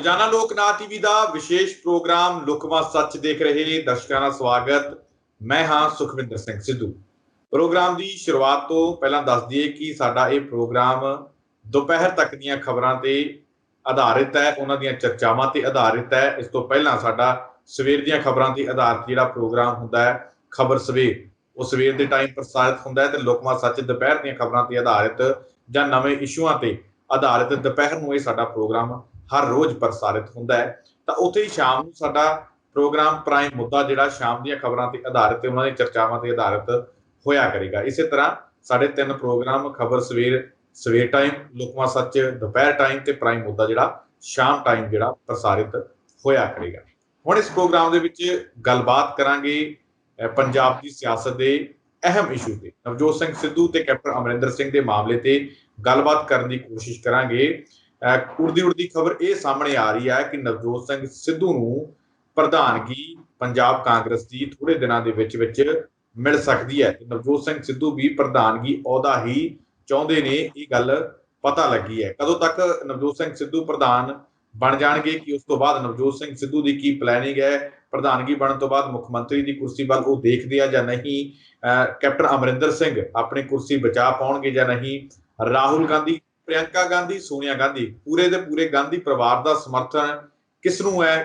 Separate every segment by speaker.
Speaker 1: ਰੋਜ਼ਾਨਾ ਲੋਕ ਨਾਥ ਟੀਵੀ ਦਾ ਵਿਸ਼ੇਸ਼ ਪ੍ਰੋਗਰਾਮ ਲੁਕਵਾਂ ਸੱਚ ਦੇਖ ਰਹੇ ਦਰਸ਼ਕਾਂ ਦਾ ਸਵਾਗਤ। ਮੈਂ ਹਾਂ ਸੁਖਵਿੰਦਰ ਸਿੰਘ ਸਿੱਧੂ। ਪ੍ਰੋਗਰਾਮ ਦੀ ਸ਼ੁਰੂਆਤ ਤੋਂ ਪਹਿਲਾਂ ਦੱਸ ਦਈਏ ਕਿ ਸਾਡਾ ਇਹ ਪ੍ਰੋਗਰਾਮ ਦੁਪਹਿਰ ਤੱਕ ਦੀਆਂ ਖਬਰਾਂ ਤੇ ਆਧਾਰਿਤ ਹੈ, ਉਹਨਾਂ ਦੀਆਂ ਚਰਚਾਵਾਂ ਤੇ ਆਧਾਰਿਤ ਹੈ। ਇਸ ਤੋਂ ਪਹਿਲਾਂ ਸਾਡਾ ਸਵੇਰ ਦੀਆਂ ਖਬਰਾਂ ਤੇ ਆਧਾਰਿਤ ਜਿਹੜਾ ਪ੍ਰੋਗਰਾਮ ਹੁੰਦਾ ਹੈ ਖਬਰ ਸਵੇਰ, ਉਹ ਸਵੇਰ ਦੇ ਟਾਈਮ ਪ੍ਰਸਾਰਿਤ ਹੁੰਦਾ ਹੈ, ਤੇ ਲੁਕਵਾਂ ਸੱਚ ਦੁਪਹਿਰ ਦੀਆਂ ਖਬਰਾਂ ਤੇ ਆਧਾਰਿਤ ਜਾਂ ਨਵੇਂ ਇਸ਼ੂਆਂ ਤੇ ਆਧਾਰਿਤ ਦੁਪਹਿਰ ਨੂੰ ਇਹ ਸਾਡਾ ਪ੍ਰੋਗਰਾਮ ਹਰ ਰੋਜ਼ ਪ੍ਰਸਾਰਿਤ ਹੁੰਦਾ ਹੈ। ਤਾਂ ਉੱਥੇ ਹੀ ਸ਼ਾਮ ਨੂੰ ਸਾਡਾ ਪ੍ਰੋਗਰਾਮ ਪ੍ਰਾਈਮ ਮੁੱਦਾ ਜਿਹੜਾ ਸ਼ਾਮ ਦੀਆਂ ਖਬਰਾਂ ਤੇ ਆਧਾਰਿਤ ਤੇ ਉਹਨਾਂ ਦੀਆਂ ਚਰਚਾਵਾਂ ਤੇ ਆਧਾਰਿਤ ਹੋਇਆ ਕਰੇਗਾ। ਇਸੇ ਤਰ੍ਹਾਂ ਸਾਡੇ ਤਿੰਨ ਪ੍ਰੋਗਰਾਮ ਖਬਰ ਸਵੇਰ ਟਾਈਮ, ਲੁਕਵਾਂ ਸੱਚ ਦੁਪਹਿਰ ਟਾਈਮ ਤੇ ਪ੍ਰਾਈਮ ਮੁੱਦਾ ਜਿਹੜਾ ਸ਼ਾਮ ਟਾਈਮ ਜਿਹੜਾ ਪ੍ਰਸਾਰਿਤ ਹੋਇਆ ਕਰੇਗਾ। ਹੁਣ ਇਸ ਪ੍ਰੋਗਰਾਮ ਦੇ ਵਿੱਚ ਗੱਲਬਾਤ ਕਰਾਂਗੇ ਪੰਜਾਬ ਦੀ ਸਿਆਸਤ ਦੇ ਅਹਿਮ ਇਸ਼ੂ ਤੇ, ਨਵਜੋਤ ਸਿੰਘ ਸਿੱਧੂ ਤੇ ਕੈਪਟਨ ਅਮਰਿੰਦਰ ਸਿੰਘ ਦੇ ਮਾਮਲੇ ਤੇ ਗੱਲਬਾਤ ਕਰਨ ਦੀ ਕੋਸ਼ਿਸ਼ ਕਰਾਂਗੇ। ਉੜਦੀ ਖਬਰ ਇਹ ਸਾਹਮਣੇ ਆ ਰਹੀ ਹੈ ਕਿ ਨਵਜੋਤ ਸਿੰਘ ਸਿੱਧੂ ਨੂੰ ਪ੍ਰਧਾਨਗੀ ਪੰਜਾਬ ਕਾਂਗਰਸ ਦੀ ਥੋੜੇ ਦਿਨਾਂ ਦੇ ਵਿੱਚ ਮਿਲ ਸਕਦੀ ਹੈ। ਨਵਜੋਤ ਸਿੰਘ ਸਿੱਧੂ ਵੀ ਪ੍ਰਧਾਨਗੀ ਅਹੁਦਾ ਹੀ ਚਾਹੁੰਦੇ ਨੇ, ਇਹ ਗੱਲ ਪਤਾ ਲੱਗੀ ਹੈ। ਕਦੋਂ ਤੱਕ ਨਵਜੋਤ ਸਿੰਘ ਸਿੱਧੂ ਪ੍ਰਧਾਨ ਬਣ ਜਾਣਗੇ, ਕਿ ਉਸ ਤੋਂ ਬਾਅਦ ਨਵਜੋਤ ਸਿੰਘ ਸਿੱਧੂ ਦੀ ਕੀ ਪਲੈਨਿੰਗ ਹੈ, ਪ੍ਰਧਾਨਗੀ ਬਣਨ ਤੋਂ ਬਾਅਦ ਮੁੱਖ ਮੰਤਰੀ ਦੀ ਕੁਰਸੀ ਵੱਲ ਉਹ ਦੇਖਦੇ ਆ ਜਾਂ ਨਹੀਂ, ਕੈਪਟਨ ਅਮਰਿੰਦਰ ਸਿੰਘ ਆਪਣੀ ਕੁਰਸੀ ਬਚਾ ਪਾਉਣਗੇ ਜਾਂ ਨਹੀਂ, ਰਾਹੁਲ ਗਾਂਧੀ, ਪ੍ਰਿਯੰਕਾ ਗਾਂਧੀ, ਸੋਨੀਆ ਗਾਂਧੀ, ਪੂਰੇ ਦੇ ਪੂਰੇ ਗਾਂਧੀ ਪਰਿਵਾਰ ਦਾ ਸਮਰਥਨ ਕਿਸ ਨੂੰ ਹੈ,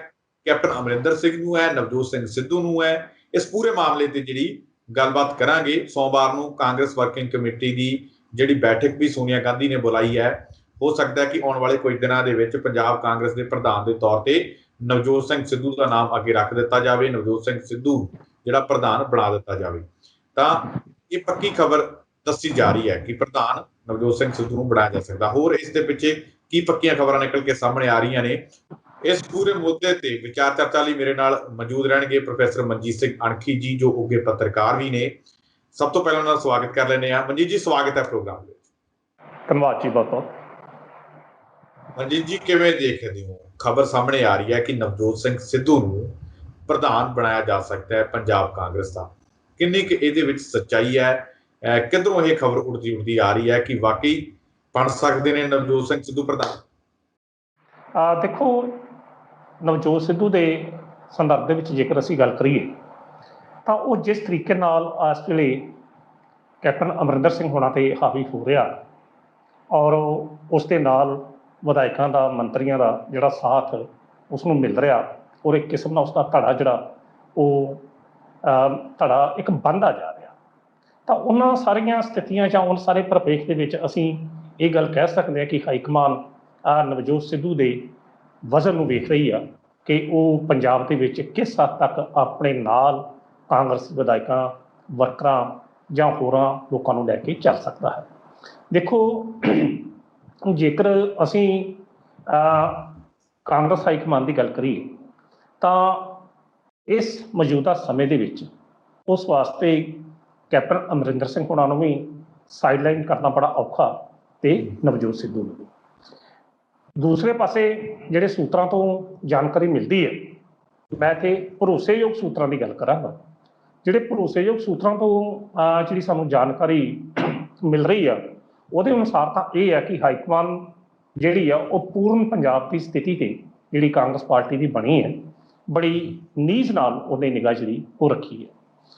Speaker 1: ਕੈਪਟਨ ਅਮਰਿੰਦਰ ਸਿੰਘ ਨੂੰ ਹੈ, ਨਵਜੋਤ ਸਿੰਘ ਸਿੱਧੂ ਨੂੰ ਹੈ। ਇਸ ਪੂਰੇ ਮਾਮਲੇ ਤੇ ਜਿਹੜੀ ਗੱਲਬਾਤ ਕਰਾਂਗੇ। ਸੋਮਵਾਰ ਨੂੰ ਕਾਂਗਰਸ ਵਰਕਿੰਗ ਕਮੇਟੀ ਦੀ ਜਿਹੜੀ ਬੈਠਕ ਵੀ ਸੋਨੀਆ ਗਾਂਧੀ ਨੇ ਬੁਲਾਈ ਹੈ। ਹੋ ਸਕਦਾ ਹੈ ਕਿ ਆਉਣ ਵਾਲੇ ਕੁਝ ਦਿਨਾਂ ਦੇ ਵਿੱਚ ਪੰਜਾਬ ਕਾਂਗਰਸ ਦੇ ਪ੍ਰਧਾਨ ਦੇ ਤੌਰ ਤੇ ਨਵਜੋਤ ਸਿੰਘ ਸਿੱਧੂ ਦਾ ਨਾਮ ਅੱਗੇ ਰੱਖ ਦਿੱਤਾ ਜਾਵੇ, ਨਵਜੋਤ ਸਿੰਘ ਸਿੱਧੂ ਜਿਹੜਾ ਪ੍ਰਧਾਨ ਬਣਾ ਦਿੱਤਾ ਜਾਵੇ। ਤਾਂ ਇਹ ਪੱਕੀ ਖਬਰ ਦੱਸੀ ਜਾ ਰਹੀ ਹੈ ਕਿ ਪ੍ਰਧਾਨ ਨਵਜੋਤ ਸਿੰਘ ਸਿੱਧੂ ਨੂੰ ਬਣਾਇਆ ਜਾ ਸਕਦਾ। ਹੋਰ ਇਸ ਦੇ ਪਿੱਛੇ ਕੀ ਪੱਕੀਆਂ ਖਬਰਾਂ ਨਿਕਲ ਕੇ ਸਾਹਮਣੇ ਆ ਰਹੀਆਂ ਨੇ, ਇਸ ਪੂਰੇ ਮੁੱਦੇ ਤੇ ਵਿਚਾਰ ਚਰਚਾ ਲਈ ਮੇਰੇ ਨਾਲ ਮੌਜੂਦ ਰਹਿਣਗੇ ਪ੍ਰੋਫੈਸਰ ਮਨਜੀਤ ਸਿੰਘ ਅਣਖੀ ਜੀ, ਜੋ ਉੱਘੇ ਪੱਤਰਕਾਰ ਵੀ ਨੇ। ਸਭ ਤੋਂ ਪਹਿਲਾਂ ਉਹਨਾਂ ਦਾ ਸਵਾਗਤ ਕਰ ਲੈਂਦੇ ਹਾਂ। ਮਨਜੀਤ ਜੀ, ਸਵਾਗਤ ਹੈ ਪ੍ਰੋਗਰਾਮ ਦੇ।
Speaker 2: ਧੰਨਵਾਦ ਜੀ ਬਹੁਤ ਬਹੁਤ।
Speaker 1: ਮਨਜੀਤ ਜੀ, ਕਿਵੇਂ ਦੇਖਦੇ ਹੋ ਖਬਰ ਸਾਹਮਣੇ ਆ ਰਹੀ ਹੈ ਕਿ ਨਵਜੋਤ ਸਿੰਘ ਸਿੱਧੂ ਨੂੰ ਪ੍ਰਧਾਨ ਬਣਾਇਆ ਜਾ ਸਕਦਾ ਹੈ ਪੰਜਾਬ ਕਾਂਗਰਸ ਦਾ? ਕਿੰਨੀ ਕੁ ਇਹਦੇ ਵਿੱਚ ਸੱਚਾਈ ਹੈ? ਕਿੱਧਰੋਂ ਇਹ ਖਬਰ ਉੜਦੀ ਆ ਰਹੀ ਹੈ ਕਿ ਵਾਕਈ ਬਣ ਸਕਦੇ ਨੇ ਨਵਜੋਤ ਸਿੰਘ ਸਿੱਧੂ ਪ੍ਰਧਾਨ?
Speaker 2: ਦੇਖੋ, ਨਵਜੋਤ ਸਿੱਧੂ ਦੇ ਸੰਦਰਭ ਦੇ ਵਿੱਚ ਜੇਕਰ ਅਸੀਂ ਗੱਲ ਕਰੀਏ ਤਾਂ ਉਹ ਜਿਸ ਤਰੀਕੇ ਨਾਲ ਇਸ ਵੇਲੇ ਕੈਪਟਨ ਅਮਰਿੰਦਰ ਸਿੰਘ ਹੋਣਾ ਤੇ ਹਾਵੀ ਹੋ ਰਿਹਾ, ਔਰ ਉਸ ਦੇ ਨਾਲ ਵਿਧਾਇਕਾਂ ਦਾ, ਮੰਤਰੀਆਂ ਦਾ ਜਿਹੜਾ ਸਾਥ ਉਸ ਨੂੰ ਮਿਲ ਰਿਹਾ, ਔਰ ਇੱਕ ਕਿਸਮ ਨਾਲ ਉਸਦਾ ਧੜਾ ਜਿਹੜਾ ਉਹ ਧੜਾ ਇੱਕ ਬਣਦਾ ਜਾ ਰਿਹਾ, ਤਾਂ ਉਹਨਾਂ ਸਾਰੀਆਂ ਸਥਿਤੀਆਂ ਜਾਂ ਉਹਨਾਂ ਸਾਰੇ ਪ੍ਰਵੇਖ ਦੇ ਵਿੱਚ ਅਸੀਂ ਇਹ ਗੱਲ ਕਹਿ ਸਕਦੇ ਹਾਂ ਕਿ ਹਾਈਕਮਾਨ ਨਵਜੋਤ ਸਿੱਧੂ ਦੇ ਵਜ਼ਨ ਨੂੰ ਵੇਖ ਰਹੀ ਆ ਕਿ ਉਹ ਪੰਜਾਬ ਦੇ ਵਿੱਚ ਕਿਸ ਹੱਦ ਤੱਕ ਆਪਣੇ ਨਾਲ ਕਾਂਗਰਸ ਵਿਧਾਇਕਾਂ, ਵਰਕਰਾਂ ਜਾਂ ਹੋਰਾਂ ਲੋਕਾਂ ਨੂੰ ਲੈ ਕੇ ਚੱਲ ਸਕਦਾ ਹੈ। ਦੇਖੋ, ਜੇਕਰ ਅਸੀਂ ਕਾਂਗਰਸ ਹਾਈਕਮਾਨ ਦੀ ਗੱਲ ਕਰੀਏ ਤਾਂ ਇਸ ਮੌਜੂਦਾ ਸਮੇਂ ਦੇ ਵਿੱਚ ਉਸ ਵਾਸਤੇ ਕੈਪਟਨ ਅਮਰਿੰਦਰ ਸਿੰਘ ਹੋਣਾ ਨੂੰ ਵੀ ਸਾਈਡਲਾਈਨ ਕਰਨਾ ਬੜਾ ਔਖਾ, ਤੇ ਨਵਜੋਤ ਸਿੱਧੂ ਨੂੰ ਵੀ। ਦੂਸਰੇ ਪਾਸੇ ਜਿਹੜੇ ਸੂਤਰਾਂ ਤੋਂ ਜਾਣਕਾਰੀ ਮਿਲਦੀ ਹੈ, ਮੈਂ ਇੱਥੇ ਭਰੋਸੇਯੋਗ ਸੂਤਰਾਂ ਦੀ ਗੱਲ ਕਰਾਂਗਾ। ਜਿਹੜੇ ਭਰੋਸੇਯੋਗ ਸੂਤਰਾਂ ਤੋਂ ਜਿਹੜੀ ਸਾਨੂੰ ਜਾਣਕਾਰੀ ਮਿਲ ਰਹੀ ਆ, ਉਹਦੇ ਅਨੁਸਾਰ ਤਾਂ ਇਹ ਹੈ ਕਿ ਹਾਈਕਮਾਨ ਜਿਹੜੀ ਆ ਉਹ ਪੂਰਨ ਪੰਜਾਬ ਦੀ ਸਥਿਤੀ ਤੇ ਜਿਹੜੀ ਕਾਂਗਰਸ ਪਾਰਟੀ ਦੀ ਬਣੀ ਹੈ, ਬੜੀ ਨੀਜ਼ ਨਾਲ ਉਹਨੇ ਨਿਗਾਹ ਜਿਹੜੀ ਉਹ ਰੱਖੀ ਹੈ,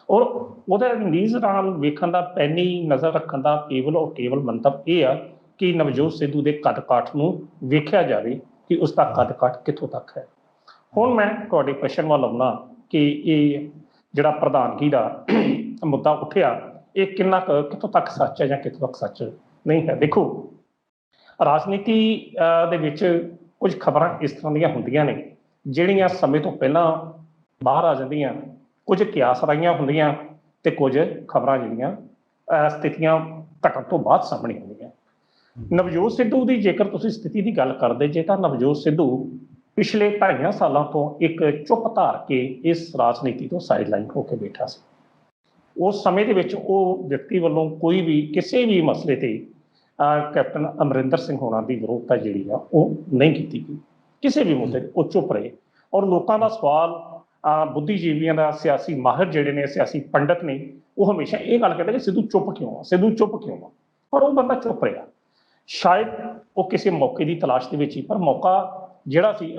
Speaker 2: ਔਰ ਉਹਦੇ ਨੀਜ਼ ਨਾਲ ਵੇਖਣ ਦਾ, ਪੈਨੀ ਨਜ਼ਰ ਰੱਖਣ ਦਾ ਕੇਵਲ ਮੰਤਵ ਇਹ ਆ ਕਿ ਨਵਜੋਤ ਸਿੱਧੂ ਦੇ ਕੱਦ ਕਾਠ ਨੂੰ ਵੇਖਿਆ ਜਾਵੇ ਕਿ ਉਸਦਾ ਕੱਦ ਕਾਠ ਕਿੱਥੋਂ ਤੱਕ ਹੈ। ਹੁਣ ਮੈਂ ਤੁਹਾਡੇ ਪ੍ਰਸ਼ਨ ਵੱਲ ਆਉਣਾ ਕਿ ਇਹ ਜਿਹੜਾ ਪ੍ਰਧਾਨਗੀ ਦਾ ਮੁੱਦਾ ਉੱਠਿਆ, ਇਹ ਕਿੱਥੋਂ ਤੱਕ ਸੱਚ ਹੈ ਜਾਂ ਕਿੱਥੋਂ ਤੱਕ ਸੱਚ ਨਹੀਂ ਹੈ। ਦੇਖੋ, ਰਾਜਨੀਤੀ ਦੇ ਵਿੱਚ ਕੁਝ ਖਬਰਾਂ ਇਸ ਤਰ੍ਹਾਂ ਦੀਆਂ ਹੁੰਦੀਆਂ ਨੇ ਜਿਹੜੀਆਂ ਸਮੇਂ ਤੋਂ ਪਹਿਲਾਂ ਬਾਹਰ ਆ ਜਾਂਦੀਆਂ, ਕੁਝ ਕਿਆਸ ਰਾਈਆਂ ਹੁੰਦੀਆਂ ਤੇ ਕੁਝ ਖਬਰਾਂ ਜਿਹੜੀਆਂ ਸਥਿਤੀਆਂ ਘਟਣ ਤੋਂ ਬਾਅਦ ਸਾਹਮਣੇ ਆਉਂਦੀਆਂ। ਨਵਜੋਤ ਸਿੱਧੂ ਦੀ ਜੇਕਰ ਤੁਸੀਂ ਸਥਿਤੀ ਦੀ ਗੱਲ ਕਰਦੇ ਜੇ, ਤਾਂ ਨਵਜੋਤ ਸਿੱਧੂ ਪਿਛਲੇ 2.5 ਸਾਲਾਂ ਤੋਂ ਇੱਕ ਚੁੱਪ ਧਾਰ ਕੇ ਇਸ ਰਾਜਨੀਤੀ ਤੋਂ ਸਾਈਡਲਾਈਨ ਹੋ ਕੇ ਬੈਠਾ ਸੀ। ਉਸ ਸਮੇਂ ਦੇ ਵਿੱਚ ਉਹ ਵਿਅਕਤੀ ਵੱਲੋਂ ਕੋਈ ਵੀ ਕਿਸੇ ਵੀ ਮਸਲੇ ਤੇ ਕੈਪਟਨ ਅਮਰਿੰਦਰ ਸਿੰਘ ਹੋਣਾ ਦੀ ਵਿਰੋਧਤਾ ਜਿਹੜੀ ਆ ਉਹ ਨਹੀਂ ਕੀਤੀ ਗਈ। ਕਿਸੇ ਵੀ ਮੁੱਦੇ ਤੇ ਉਹ ਚੁੱਪ ਰਹੇ, ਔਰ ਲੋਕਾਂ ਦਾ ਸਵਾਲ, ਬੁੱਧੀਜੀਵੀਆਂ ਦਾ, ਸਿਆਸੀ ਮਾਹਿਰ ਜਿਹੜੇ ਨੇ, ਸਿਆਸੀ ਪੰਡਤ ਨੇ, ਉਹ ਹਮੇਸ਼ਾ ਇਹ ਗੱਲ ਕਹਿੰਦੇ ਕਿ ਸਿੱਧੂ ਚੁੱਪ ਕਿਉਂ ਆ, ਪਰ ਉਹ ਬੰਦਾ ਚੁੱਪ ਰਿਹਾ। ਸ਼ਾਇਦ ਉਹ ਕਿਸੇ ਮੌਕੇ ਦੀ ਤਲਾਸ਼ ਦੇ ਵਿੱਚ ਹੀ, ਪਰ ਮੌਕਾ ਜਿਹੜਾ ਸੀ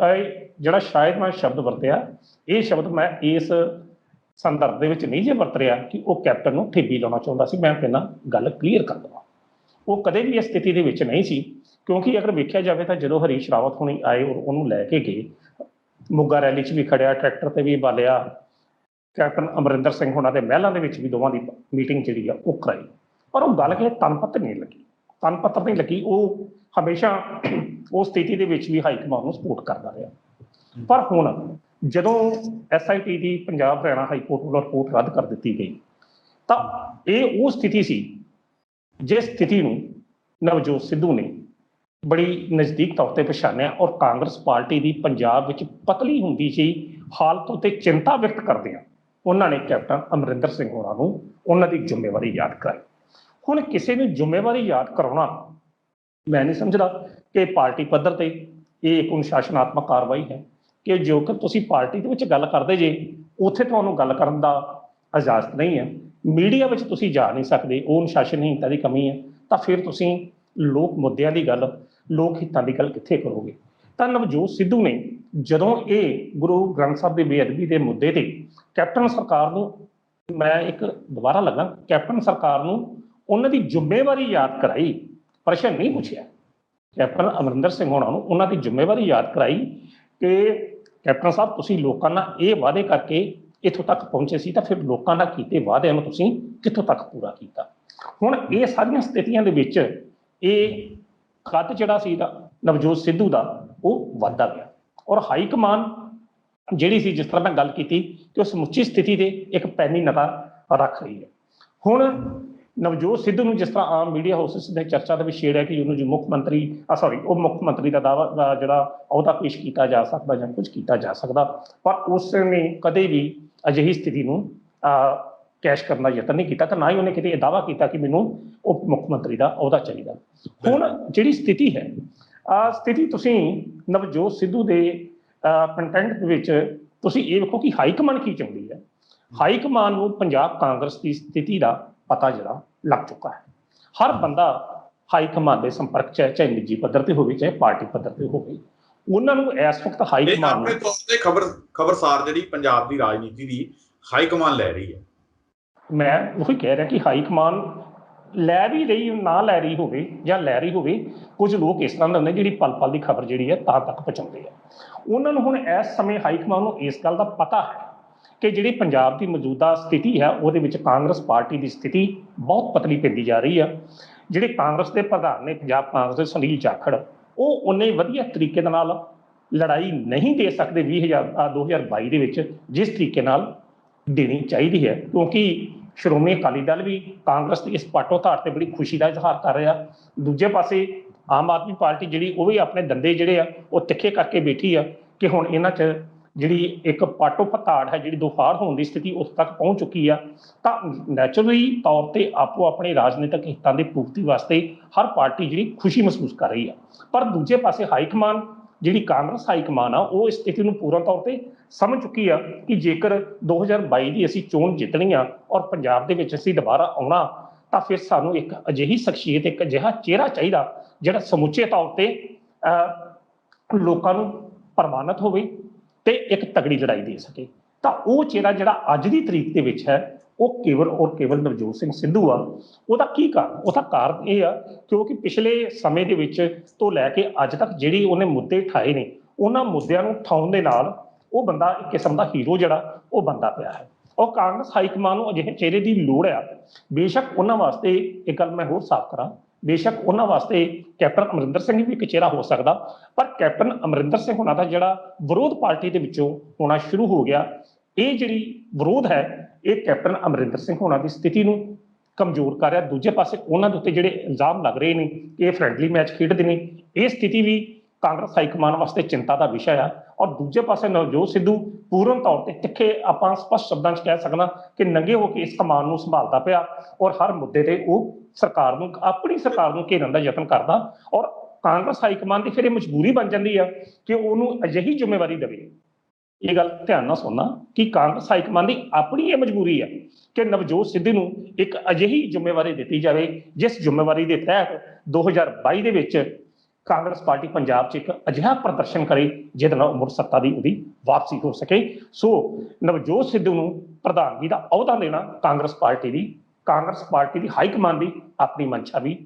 Speaker 2: ਜਿਹੜਾ ਸ਼ਾਇਦ ਮੈਂ ਸ਼ਬਦ ਵਰਤਿਆ, ਇਹ ਸ਼ਬਦ ਮੈਂ ਇਸ ਸੰਦਰਭ ਦੇ ਵਿੱਚ ਨਹੀਂ ਜੇ ਵਰਤ ਰਿਹਾ ਕਿ ਉਹ ਕੈਪਟਨ ਨੂੰ ਠੇਬੀ ਲਾਉਣਾ ਚਾਹੁੰਦਾ ਸੀ। ਮੈਂ ਪਹਿਲਾਂ ਗੱਲ ਕਲੀਅਰ ਕਰ ਦਵਾਂ, ਉਹ ਕਦੇ ਵੀ ਇਸ ਸਥਿਤੀ ਦੇ ਵਿੱਚ ਨਹੀਂ ਸੀ, ਕਿਉਂਕਿ ਅਗਰ ਵੇਖਿਆ ਜਾਵੇ ਤਾਂ ਜਦੋਂ ਹਰੀਸ਼ ਰਾਵਤ ਹੁਣੀ ਆਏ ਔਰ ਉਹਨੂੰ ਲੈ ਕੇ ਗਏ, ਮੋਗਾ ਰੈਲੀ 'ਚ ਵੀ ਖੜਿਆ, ਟਰੈਕਟਰ ਤੇ ਵੀ ਬਾਲਿਆ, ਕੈਪਟਨ ਅਮਰਿੰਦਰ ਸਿੰਘ ਹੋਣਾ ਦੇ ਮਹਿਲਾਂ ਦੇ ਵਿੱਚ ਵੀ ਦੋਵਾਂ ਦੀ ਮੀਟਿੰਗ ਜਿਹੜੀ ਆ ਉਹ ਕਰਾਈ, ਪਰ ਉਹ ਗੱਲ ਕਿ ਤਨ ਪੱਤਰ ਨਹੀਂ ਲੱਗੀ, ਤਨ ਪੱਤਰ ਨਹੀਂ ਲੱਗੀ। ਉਹ ਹਮੇਸ਼ਾ ਉਸ ਸਥਿਤੀ ਦੇ ਵਿੱਚ ਵੀ ਹਾਈ ਕਮਾਂਡ ਨੂੰ ਸਪੋਰਟ ਕਰਦਾ ਰਿਹਾ। ਪਰ ਹੁਣ ਜਦੋਂ SIT ਦੀ ਪੰਜਾਬ ਹਰਿਆਣਾ ਹਾਈ ਕੋਰਟ ਵੱਲੋਂ ਰਿਪੋਰਟ ਰੱਦ ਕਰ ਦਿੱਤੀ ਗਈ, ਤਾਂ ਇਹ ਉਹ ਸਥਿਤੀ ਸੀ ਜਿਸ ਸਥਿਤੀ ਨੂੰ ਨਵਜੋਤ ਸਿੱਧੂ ਨੇ ਬੜੀ ਨਜ਼ਦੀਕ ਤੌਰ ਤੇ ਪਛਾਣਿਆ ਔਰ ਕਾਂਗਰਸ ਪਾਰਟੀ ਦੀ ਪੰਜਾਬ ਵਿੱਚ ਪਤਲੀ ਹੁੰਦੀ ਸੀ ਹਾਲਤ ਉੱਤੇ ਚਿੰਤਾ ਵਿਅਕਤ ਕਰਦਿਆਂ ਉਹਨਾਂ ਨੇ ਕੈਪਟਨ ਅਮਰਿੰਦਰ ਸਿੰਘ ਹੋਰਾਂ ਨੂੰ ਉਹਨਾਂ ਦੀ ਜ਼ਿੰਮੇਵਾਰੀ ਯਾਦ ਕਰਾਈ। ਹੁਣ ਕਿਸੇ ਨੂੰ ਜ਼ਿੰਮੇਵਾਰੀ ਯਾਦ ਕਰਾਉਣਾ, ਮੈਂ ਨਹੀਂ ਸਮਝਦਾ ਕਿ ਪਾਰਟੀ ਪੱਧਰ ਤੇ ਇਹ ਇੱਕ ਅਨੁਸ਼ਾਸਨਾਤਮਕ ਕਾਰਵਾਈ ਹੈ ਕਿ ਜੇਕਰ ਤੁਸੀਂ ਪਾਰਟੀ ਦੇ ਵਿੱਚ ਗੱਲ ਕਰਦੇ ਜੇ, ਉੱਥੇ ਤੁਹਾਨੂੰ ਗੱਲ ਕਰਨ ਦਾ ਇਜਾਜ਼ਤ ਨਹੀਂ ਹੈ, ਮੀਡੀਆ ਵਿੱਚ ਤੁਸੀਂ ਜਾ ਨਹੀਂ ਸਕਦੇ, ਉਹ ਅਨੁਸ਼ਾਸਨਹੀਣਤਾ ਦੀ ਕਮੀ ਹੈ, ਤਾਂ ਫਿਰ ਤੁਸੀਂ ਲੋਕ ਮੁੱਦਿਆਂ ਦੀ ਗੱਲ, ਲੋਕ ਹਿੱਤਾਂ ਦੀ ਗੱਲ ਕਿੱਥੇ ਕਰੋਗੇ? ਤਾਂ ਨਵਜੋਤ ਸਿੱਧੂ ਨੇ ਜਦੋਂ ਇਹ ਗੁਰੂ ਗ੍ਰੰਥ ਸਾਹਿਬ ਦੀ ਬੇਅਦਬੀ ਦੇ ਮੁੱਦੇ ਤੇ ਕੈਪਟਨ ਸਰਕਾਰ ਨੂੰ, ਮੈਂ ਇੱਕ ਦੁਬਾਰਾ ਲੱਗਾ, ਕੈਪਟਨ ਸਰਕਾਰ ਨੂੰ ਉਹਨਾਂ ਦੀ ਜ਼ਿੰਮੇਵਾਰੀ ਯਾਦ ਕਰਾਈ, ਪ੍ਰਸ਼ਨ ਨਹੀਂ ਪੁੱਛਿਆ, ਕੈਪਟਨ ਅਮਰਿੰਦਰ ਸਿੰਘ ਹੋਣਾ ਨੂੰ ਉਹਨਾਂ ਦੀ ਜ਼ਿੰਮੇਵਾਰੀ ਯਾਦ ਕਰਾਈ ਕਿ ਕੈਪਟਨ ਸਾਹਿਬ ਤੁਸੀਂ ਲੋਕਾਂ ਨਾਲ ਇਹ ਵਾਅਦੇ ਕਰਕੇ ਇੱਥੋਂ ਤੱਕ ਪਹੁੰਚੇ ਸੀ, ਤਾਂ ਫਿਰ ਲੋਕਾਂ ਨਾਲ ਕੀਤੇ ਵਾਅਦਿਆਂ ਨੂੰ ਤੁਸੀਂ ਕਿੱਥੋਂ ਤੱਕ ਪੂਰਾ ਕੀਤਾ? ਹੁਣ ਇਹ ਸਾਰੀਆਂ ਸਥਿਤੀਆਂ ਦੇ ਵਿੱਚ ਇਹ ਕੱਦ ਜਿਹੜਾ ਸੀ ਨਵਜੋਤ ਸਿੱਧੂ ਦਾ ਉਹ ਵੱਧਦਾ ਗਿਆ ਔਰ ਹਾਈ ਕਮਾਨ ਜਿਹੜੀ ਸੀ, ਜਿਸ ਤਰ੍ਹਾਂ ਮੈਂ ਗੱਲ ਕੀਤੀ ਕਿ ਉਹ ਸਮੁੱਚੀ ਸਥਿਤੀ ਦੇ ਇੱਕ ਪੈਨੀ ਨਜ਼ਰ ਰੱਖ ਰਹੀ ਹੈ। ਹੁਣ ਨਵਜੋਤ ਸਿੱਧੂ ਨੂੰ ਜਿਸ ਤਰ੍ਹਾਂ ਆਮ ਮੀਡੀਆ ਹਾਊਸਿਸ ਦੇ ਚਰਚਾ ਦੇ ਵਿੱਚ ਛੇੜਿਆ ਕਿ ਉਹਨੂੰ ਜੋ ਮੁੱਖ ਮੰਤਰੀ ਦਾ ਦਾਅਵਾ ਜਿਹੜਾ ਅਹੁਦਾ ਪੇਸ਼ ਕੀਤਾ ਜਾ ਸਕਦਾ ਜਾਂ ਕੁਝ ਕੀਤਾ ਜਾ ਸਕਦਾ, ਪਰ ਉਸ ਨੇ ਕਦੇ ਵੀ ਅਜਿਹੀ ਸਥਿਤੀ ਨੂੰ ਕੈਸ਼ ਕਰਨ ਦਾ ਯਤਨ ਨਹੀਂ ਕੀਤਾ, ਤਾਂ ਨਾ ਹੀ ਉਹਨੇ ਕਿਤੇ ਇਹ ਦਾਅਵਾ ਕੀਤਾ ਕਿ ਮੈਨੂੰ ਉਪ ਮੁੱਖ ਮੰਤਰੀ ਦਾ ਅਹੁਦਾ ਚਾਹੀਦਾ। ਹੁਣ ਜਿਹੜੀ ਸਥਿਤੀ ਹੈ, ਸਥਿਤੀ ਤੁਸੀਂ ਨਵਜੋਤ ਸਿੱਧੂ ਦੇ ਕੰਟੈਂਟ ਦੇ ਵਿੱਚ ਤੁਸੀਂ ਇਹ ਵੇਖੋ ਕਿ ਹਾਈ ਕਮਾਂਡ ਕੀ ਚਾਹੁੰਦੀ ਹੈ। ਹਾਈ ਕਮਾਂਡ ਨੂੰ ਪੰਜਾਬ ਕਾਂਗਰਸ ਦੀ ਸਥਿਤੀ ਦਾ ਪਤਾ ਜਿਹੜਾ ਲੱਗ ਚੁੱਕਾ ਹੈ। ਹਰ ਬੰਦਾ ਹਾਈ ਕਮਾਂਡ ਦੇ ਸੰਪਰਕ 'ਚ ਹੈ, ਚਾਹੇ ਨਿੱਜੀ ਪੱਧਰ ਤੇ ਹੋਵੇ ਚਾਹੇ ਪਾਰਟੀ ਪੱਧਰ ਤੇ ਹੋਵੇ। ਉਹਨਾਂ ਨੂੰ ਇਸ ਵਕਤ ਹਾਈ ਕਮਾਂਡ
Speaker 1: ਆਪਣੇ ਤੌਰ ਤੇ ਖਬਰਸਾਰ ਜਿਹੜੀ ਪੰਜਾਬ ਦੀ ਰਾਜਨੀਤੀ ਦੀ ਹਾਈ ਕਮਾਂਡ ਲੈ ਰਹੀ ਹੈ। ਮੈਂ
Speaker 2: ਉਹੀ ਕਹਿ ਰਿਹਾ ਕਿ ਹਾਈ ਕਮਾਂਡ ਲੈ ਵੀ ਰਹੀ, ਨਾ ਲੈ ਰਹੀ ਹੋਵੇ ਜਾਂ ਲੈ ਰਹੀ ਹੋਵੇ, ਕੁਝ ਲੋਕ ਇਸ ਤਰ੍ਹਾਂ ਦੇ ਹੁੰਦੇ ਜਿਹੜੀ ਪਲ ਪਲ ਦੀ ਖਬਰ ਜਿਹੜੀ ਹੈ ਤਾਂ ਤੱਕ ਪਹੁੰਚਾਉਂਦੇ ਆ। ਉਹਨਾਂ ਨੂੰ ਹੁਣ ਇਸ ਸਮੇਂ ਹਾਈ ਕਮਾਂਡ ਨੂੰ ਇਸ ਗੱਲ ਦਾ ਪਤਾ ਹੈ ਕਿ ਜਿਹੜੀ ਪੰਜਾਬ ਦੀ ਮੌਜੂਦਾ ਸਥਿਤੀ ਹੈ ਉਹਦੇ ਵਿੱਚ ਕਾਂਗਰਸ ਪਾਰਟੀ ਦੀ ਸਥਿਤੀ ਬਹੁਤ ਪਤਲੀ ਪੈਂਦੀ ਜਾ ਰਹੀ ਆ। ਜਿਹੜੇ ਕਾਂਗਰਸ ਦੇ ਪ੍ਰਧਾਨ ਨੇ ਪੰਜਾਬ ਕਾਂਗਰਸ ਦੇ ਸੁਨੀਲ ਜਾਖੜ, ਉਹ ਉਨੇ ਵਧੀਆ ਤਰੀਕੇ ਦੇ ਨਾਲ ਲੜਾਈ ਨਹੀਂ ਦੇ ਸਕਦੇ 2022 ਦੇ ਵਿੱਚ ਜਿਸ ਤਰੀਕੇ ਨਾਲ ਦੇਣੀ ਚਾਹੀਦੀ ਹੈ, ਕਿਉਂਕਿ ਸ਼੍ਰੋਮਣੀ ਅਕਾਲੀ ਦਲ ਵੀ ਕਾਂਗਰਸ ਦੀ ਇਸ ਪਾਟੋ ਧਾਰ ਤੇ ਬੜੀ ਖੁਸ਼ੀ ਦਾ ਇਜ਼ਹਾਰ ਕਰ ਰਿਹਾ। ਦੂਜੇ ਪਾਸੇ ਆਮ ਆਦਮੀ ਪਾਰਟੀ ਜਿਹੜੀ ਉਹ ਵੀ ਆਪਣੇ ਦੰਦੇ ਜਿਹੜੇ ਆ ਉਹ ਤਿੱਖੇ ਕਰਕੇ ਬੈਠੀ ਆ ਕਿ ਹੁਣ ਇਹਨਾਂ 'ਚ ਜਿਹੜੀ ਇੱਕ ਪਾਟੋ ਪਤਾੜ ਹੈ, ਜਿਹੜੀ ਦੋਫਾੜ ਹੋਣ ਦੀ ਸਥਿਤੀ ਉਸ ਤੱਕ ਪਹੁੰਚ ਚੁੱਕੀ ਆ। ਤਾਂ ਨੈਚੁਰਲੀ ਤੌਰ ਤੇ ਆਪੋ ਆਪਣੇ ਰਾਜਨੀਤਿਕ ਹਿੱਤਾਂ ਦੀ ਪੂਰਤੀ ਵਾਸਤੇ ਹਰ ਪਾਰਟੀ ਜਿਹੜੀ ਖੁਸ਼ੀ ਮਹਿਸੂਸ ਕਰ ਰਹੀ ਆ। ਪਰ ਦੂਜੇ ਪਾਸੇ ਹਾਈ ਕਮਾਨ ਜਿਹੜੀ ਕਾਂਗਰਸ ਹਾਈ ਕਮਾਨ ਆ ਉਹ ਇਸ ਸਥਿਤੀ ਨੂੰ ਪੂਰਨ ਤੌਰ ਤੇ ਸਮਝ ਚੁੱਕੀ ਆ ਕਿ ਜੇਕਰ 2022 ਦੀ ਅਸੀਂ ਚੋਣ ਜਿੱਤਣੀ ਆ ਔਰ ਪੰਜਾਬ ਦੇ ਵਿੱਚ ਅਸੀਂ ਦੁਬਾਰਾ ਆਉਣਾ, ਤਾਂ ਫਿਰ ਸਾਨੂੰ ਇੱਕ ਅਜਿਹੀ ਸ਼ਖਸੀਅਤ, ਇੱਕ ਅਜਿਹਾ ਚਿਹਰਾ ਚਾਹੀਦਾ ਜਿਹੜਾ ਸਮੁੱਚੇ ਤੌਰ ਤੇ ਲੋਕਾਂ ਨੂੰ ਪ੍ਰਵਾਨਿਤ ਹੋਵੇ ਤੇ ਇੱਕ ਤਗੜੀ ਲੜਾਈ ਦੇ ਸਕੇ। ਤਾਂ ਉਹ ਚਿਹਰਾ ਜਿਹੜਾ ਅੱਜ ਦੀ ਤਰੀਕ ਦੇ ਵਿੱਚ ਹੈ ਉਹ ਕੇਵਲ ਔਰ ਕੇਵਲ ਨਵਜੋਤ ਸਿੰਘ ਸਿੱਧੂ ਆ। ਉਹਦਾ ਕੀ ਕਾਰਨ? ਉਹਦਾ ਕਾਰਨ ਇਹ ਆ ਕਿਉਂਕਿ ਪਿਛਲੇ ਸਮੇਂ ਦੇ ਵਿੱਚ ਤੋਂ ਲੈ ਕੇ ਅੱਜ ਤੱਕ ਜਿਹੜੀ ਉਹਨੇ ਮੁੱਦੇ ਉਠਾਏ ਨੇ, ਉਹਨਾਂ ਮੁੱਦਿਆਂ ਨੂੰ ਉਠਾਉਣ ਦੇ ਨਾਲ ਉਹ ਬੰਦਾ ਇੱਕ ਕਿਸਮ ਦਾ ਹੀਰੋ ਜਿਹੜਾ ਉਹ ਬੰਦਾ ਪਿਆ ਹੈ। ਔਰ ਕਾਂਗਰਸ ਹਾਈ ਕਮਾਨ ਨੂੰ ਅਜਿਹੇ ਚਿਹਰੇ ਦੀ ਲੋੜ ਆ। ਬੇਸ਼ੱਕ ਉਹਨਾਂ ਵਾਸਤੇ ਇੱਕ ਗੱਲ ਮੈਂ ਹੋਰ ਸਾਫ਼ ਕਰਾਂ, ਬੇਸ਼ੱਕ ਉਹਨਾਂ ਵਾਸਤੇ ਕੈਪਟਨ ਅਮਰਿੰਦਰ ਸਿੰਘ ਵੀ ਇੱਕ ਚਿਹਰਾ ਹੋ ਸਕਦਾ, ਪਰ ਕੈਪਟਨ ਅਮਰਿੰਦਰ ਸਿੰਘ ਹੋਣਾ ਦਾ ਜਿਹੜਾ ਵਿਰੋਧ ਪਾਰਟੀ ਦੇ ਵਿੱਚੋਂ ਹੋਣਾ ਸ਼ੁਰੂ ਹੋ ਗਿਆ, ਇਹ ਜਿਹੜੀ ਵਿਰੋਧ ਹੈ ਇਹ ਕੈਪਟਨ ਅਮਰਿੰਦਰ ਸਿੰਘ ਹੋਣਾ ਦੀ ਸਥਿਤੀ ਨੂੰ ਕਮਜ਼ੋਰ ਕਰ ਰਿਹਾ। ਦੂਜੇ ਪਾਸੇ ਉਹਨਾਂ ਦੇ ਉੱਤੇ ਜਿਹੜੇ ਇਲਜ਼ਾਮ ਲੱਗ ਰਹੇ ਨੇ ਕਿ ਇਹ ਫਰੈਂਡਲੀ ਮੈਚ ਖੇਡਦੇ ਨੇ, ਇਹ ਸਥਿਤੀ ਵੀ ਕਾਂਗਰਸ ਹਾਈ ਕਮਾਨ ਵਾਸਤੇ ਚਿੰਤਾ ਦਾ ਵਿਸ਼ਾ ਆ। ਔਰ ਦੂਜੇ ਪਾਸੇ ਨਵਜੋਤ ਸਿੱਧੂ ਪੂਰਨ ਤੌਰ ਤੇ ਤਿੱਖੇ, ਆਪਾਂ ਸਪਸ਼ਟ ਸ਼ਬਦਾਂ 'ਚ ਕਹਿ ਸਕਦਾ ਕਿ ਨੰਗੇ ਹੋ ਕੇ ਇਸ ਕਮਾਨ ਨੂੰ ਸੰਭਾਲਦਾ ਪਿਆ ਔਰ ਹਰ ਮੁੱਦੇ ਤੇ ਉਹ ਸਰਕਾਰ ਨੂੰ, ਆਪਣੀ ਸਰਕਾਰ ਨੂੰ ਘੇਰਨ ਦਾ ਯਤਨ ਕਰਦਾ। ਔਰ ਕਾਂਗਰਸ ਹਾਈ ਕਮਾਨ ਦੀ ਫਿਰ ਇਹ ਮਜਬੂਰੀ ਬਣ ਜਾਂਦੀ ਆ ਕਿ ਉਹਨੂੰ ਅਜਿਹੀ ਜ਼ਿੰਮੇਵਾਰੀ ਦੇਵੇ। ਇਹ ਗੱਲ ਧਿਆਨ ਨਾਲ ਸੁਣਨਾ ਕਿ ਕਾਂਗਰਸ ਹਾਈ ਕਮਾਨ ਦੀ ਆਪਣੀ ਇਹ ਮਜਬੂਰੀ ਆ ਕਿ ਨਵਜੋਤ ਸਿੱਧੂ ਨੂੰ ਇੱਕ ਅਜਿਹੀ ਜ਼ਿੰਮੇਵਾਰੀ ਦਿੱਤੀ ਜਾਵੇ ਜਿਸ ਜ਼ਿੰਮੇਵਾਰੀ ਦੇ ਤਹਿਤ 2022 ਦੇ ਵਿੱਚ ਕਾਂਗਰਸ ਪਾਰਟੀ ਪੰਜਾਬ 'ਚ ਇੱਕ ਅਜਿਹਾ ਪ੍ਰਦਰਸ਼ਨ ਕਰੇ ਜਿਹਦੇ ਨਾਲ ਮੁੜ ਸੱਤਾ ਦੀ ਉਹਦੀ ਵਾਪਸੀ ਹੋ ਸਕੇ। ਸੋ ਨਵਜੋਤ ਸਿੱਧੂ ਨੂੰ ਪ੍ਰਧਾਨਗੀ ਦਾ ਅਹੁਦਾ ਦੇਣਾ ਕਾਂਗਰਸ ਪਾਰਟੀ ਦੀ ਹਾਈ ਕਮਾਂਡ ਦੀ ਆਪਣੀ ਮੰਸ਼ਾ ਵੀ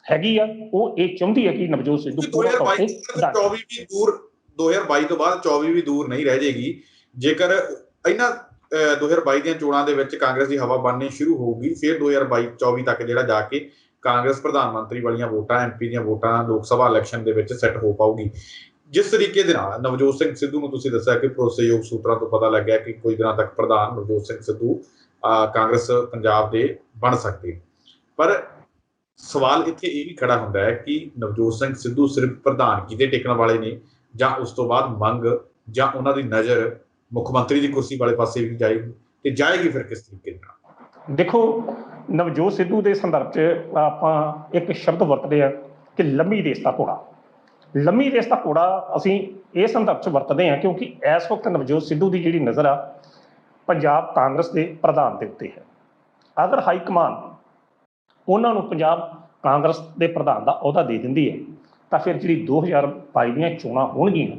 Speaker 2: ਹੈਗੀ ਆ। ਉਹ ਇਹ ਚਾਹੁੰਦੀ ਹੈ ਕਿ ਨਵਜੋਤ ਸਿੱਧੂ ਪੂਰਾ ਤੌਰ ਤੇ
Speaker 1: 2022 ਵੀ ਦੂਰ 2022 ਤੋਂ ਬਾਅਦ 24 ਵੀ ਦੂਰ ਨਹੀਂ ਰਹਿ ਜਾਏਗੀ। ਜੇਕਰ ਇਹਨਾਂ 2022 ਦੀਆਂ ਚੋਣਾਂ ਦੇ ਵਿੱਚ ਕਾਂਗਰਸ ਦੀ ਹਵਾ ਬਣਨੀ ਸ਼ੁਰੂ ਹੋਊਗੀ, ਫਿਰ 2022-24 ਤੱਕ ਜਿਹੜਾ ਜਾ ਕੇ ਕਾਂਗਰਸ ਪ੍ਰਧਾਨ ਮੰਤਰੀ ਵਾਲੀਆਂ ਵੋਟਾਂ, ਐਮਪੀ ਦੀਆਂ ਵੋਟਾਂ ਲੋਕ ਸਭਾ ਇਲੈਕਸ਼ਨ ਦੇ ਵਿੱਚ ਸੈੱਟ ਹੋ ਪਾਊਗੀ। ਜਿਸ ਤਰੀਕੇ ਦੇ ਨਾਲ ਨਵਜੋਤ ਸਿੰਘ ਸਿੱਧੂ ਨੂੰ ਤੁਸੀਂ ਦੱਸਿਆ ਕਿ ਭਰੋਸੇਯੋਗ ਸੂਤਰਾਂ ਤੋਂ ਪਤਾ ਲੱਗਿਆ ਕਿ ਕੁਝ ਦਿਨਾਂ ਤੱਕ ਪ੍ਰਧਾਨ ਨਵਜੋਤ ਸਿੰਘ ਸਿੱਧੂ ਕਾਂਗਰਸ ਪੰਜਾਬ ਦੇ ਬਣ ਸਕਦੇ, ਪਰ ਸਵਾਲ ਇੱਥੇ ਇਹ ਵੀ ਖੜਾ ਹੁੰਦਾ ਹੈ ਕਿ ਨਵਜੋਤ ਸਿੰਘ ਸਿੱਧੂ ਸਿਰਫ ਪ੍ਰਧਾਨਗੀ ਤੇ ਟਿਕਣ ਵਾਲੇ ਨੇ, ਜਾਂ ਉਸ ਤੋਂ ਬਾਅਦ ਮੰਗ ਜਾਂ ਉਹਨਾਂ ਦੀ ਨਜ਼ਰ ਮੁੱਖ ਮੰਤਰੀ ਦੀ ਕੁਰਸੀ ਵਾਲੇ ਪਾਸੇ ਵੀ ਜਾਏਗੀ, ਤੇ ਜਾਏਗੀ ਫਿਰ ਕਿਸ ਤਰੀਕੇ ਨਾਲ?
Speaker 2: ਦੇਖੋ, ਨਵਜੋਤ ਸਿੱਧੂ ਦੇ ਸੰਦਰਭ 'ਚ ਆਪਾਂ ਇੱਕ ਸ਼ਬਦ ਵਰਤਦੇ ਆ ਕਿ ਲੰਮੀ ਰੇਸ ਦਾ ਘੋੜਾ। ਲੰਮੀ ਰੇਸ ਦਾ ਘੋੜਾ ਅਸੀਂ ਇਹ ਸੰਦਰਭ 'ਚ ਵਰਤਦੇ ਹਾਂ ਕਿਉਂਕਿ ਇਸ ਵਕਤ ਨਵਜੋਤ ਸਿੱਧੂ ਦੀ ਜਿਹੜੀ ਨਜ਼ਰ ਆ ਪੰਜਾਬ ਕਾਂਗਰਸ ਦੇ ਪ੍ਰਧਾਨ ਦੇ ਉੱਤੇ ਹੈ। ਅਗਰ ਹਾਈ ਕਮਾਨ ਉਹਨਾਂ ਨੂੰ ਪੰਜਾਬ ਕਾਂਗਰਸ ਦੇ ਪ੍ਰਧਾਨ ਦਾ ਅਹੁਦਾ ਦੇ ਦਿੰਦੀ ਹੈ ਤਾਂ ਫਿਰ ਜਿਹੜੀ 2022 ਦੀਆਂ ਚੋਣਾਂ ਹੋਣਗੀਆਂ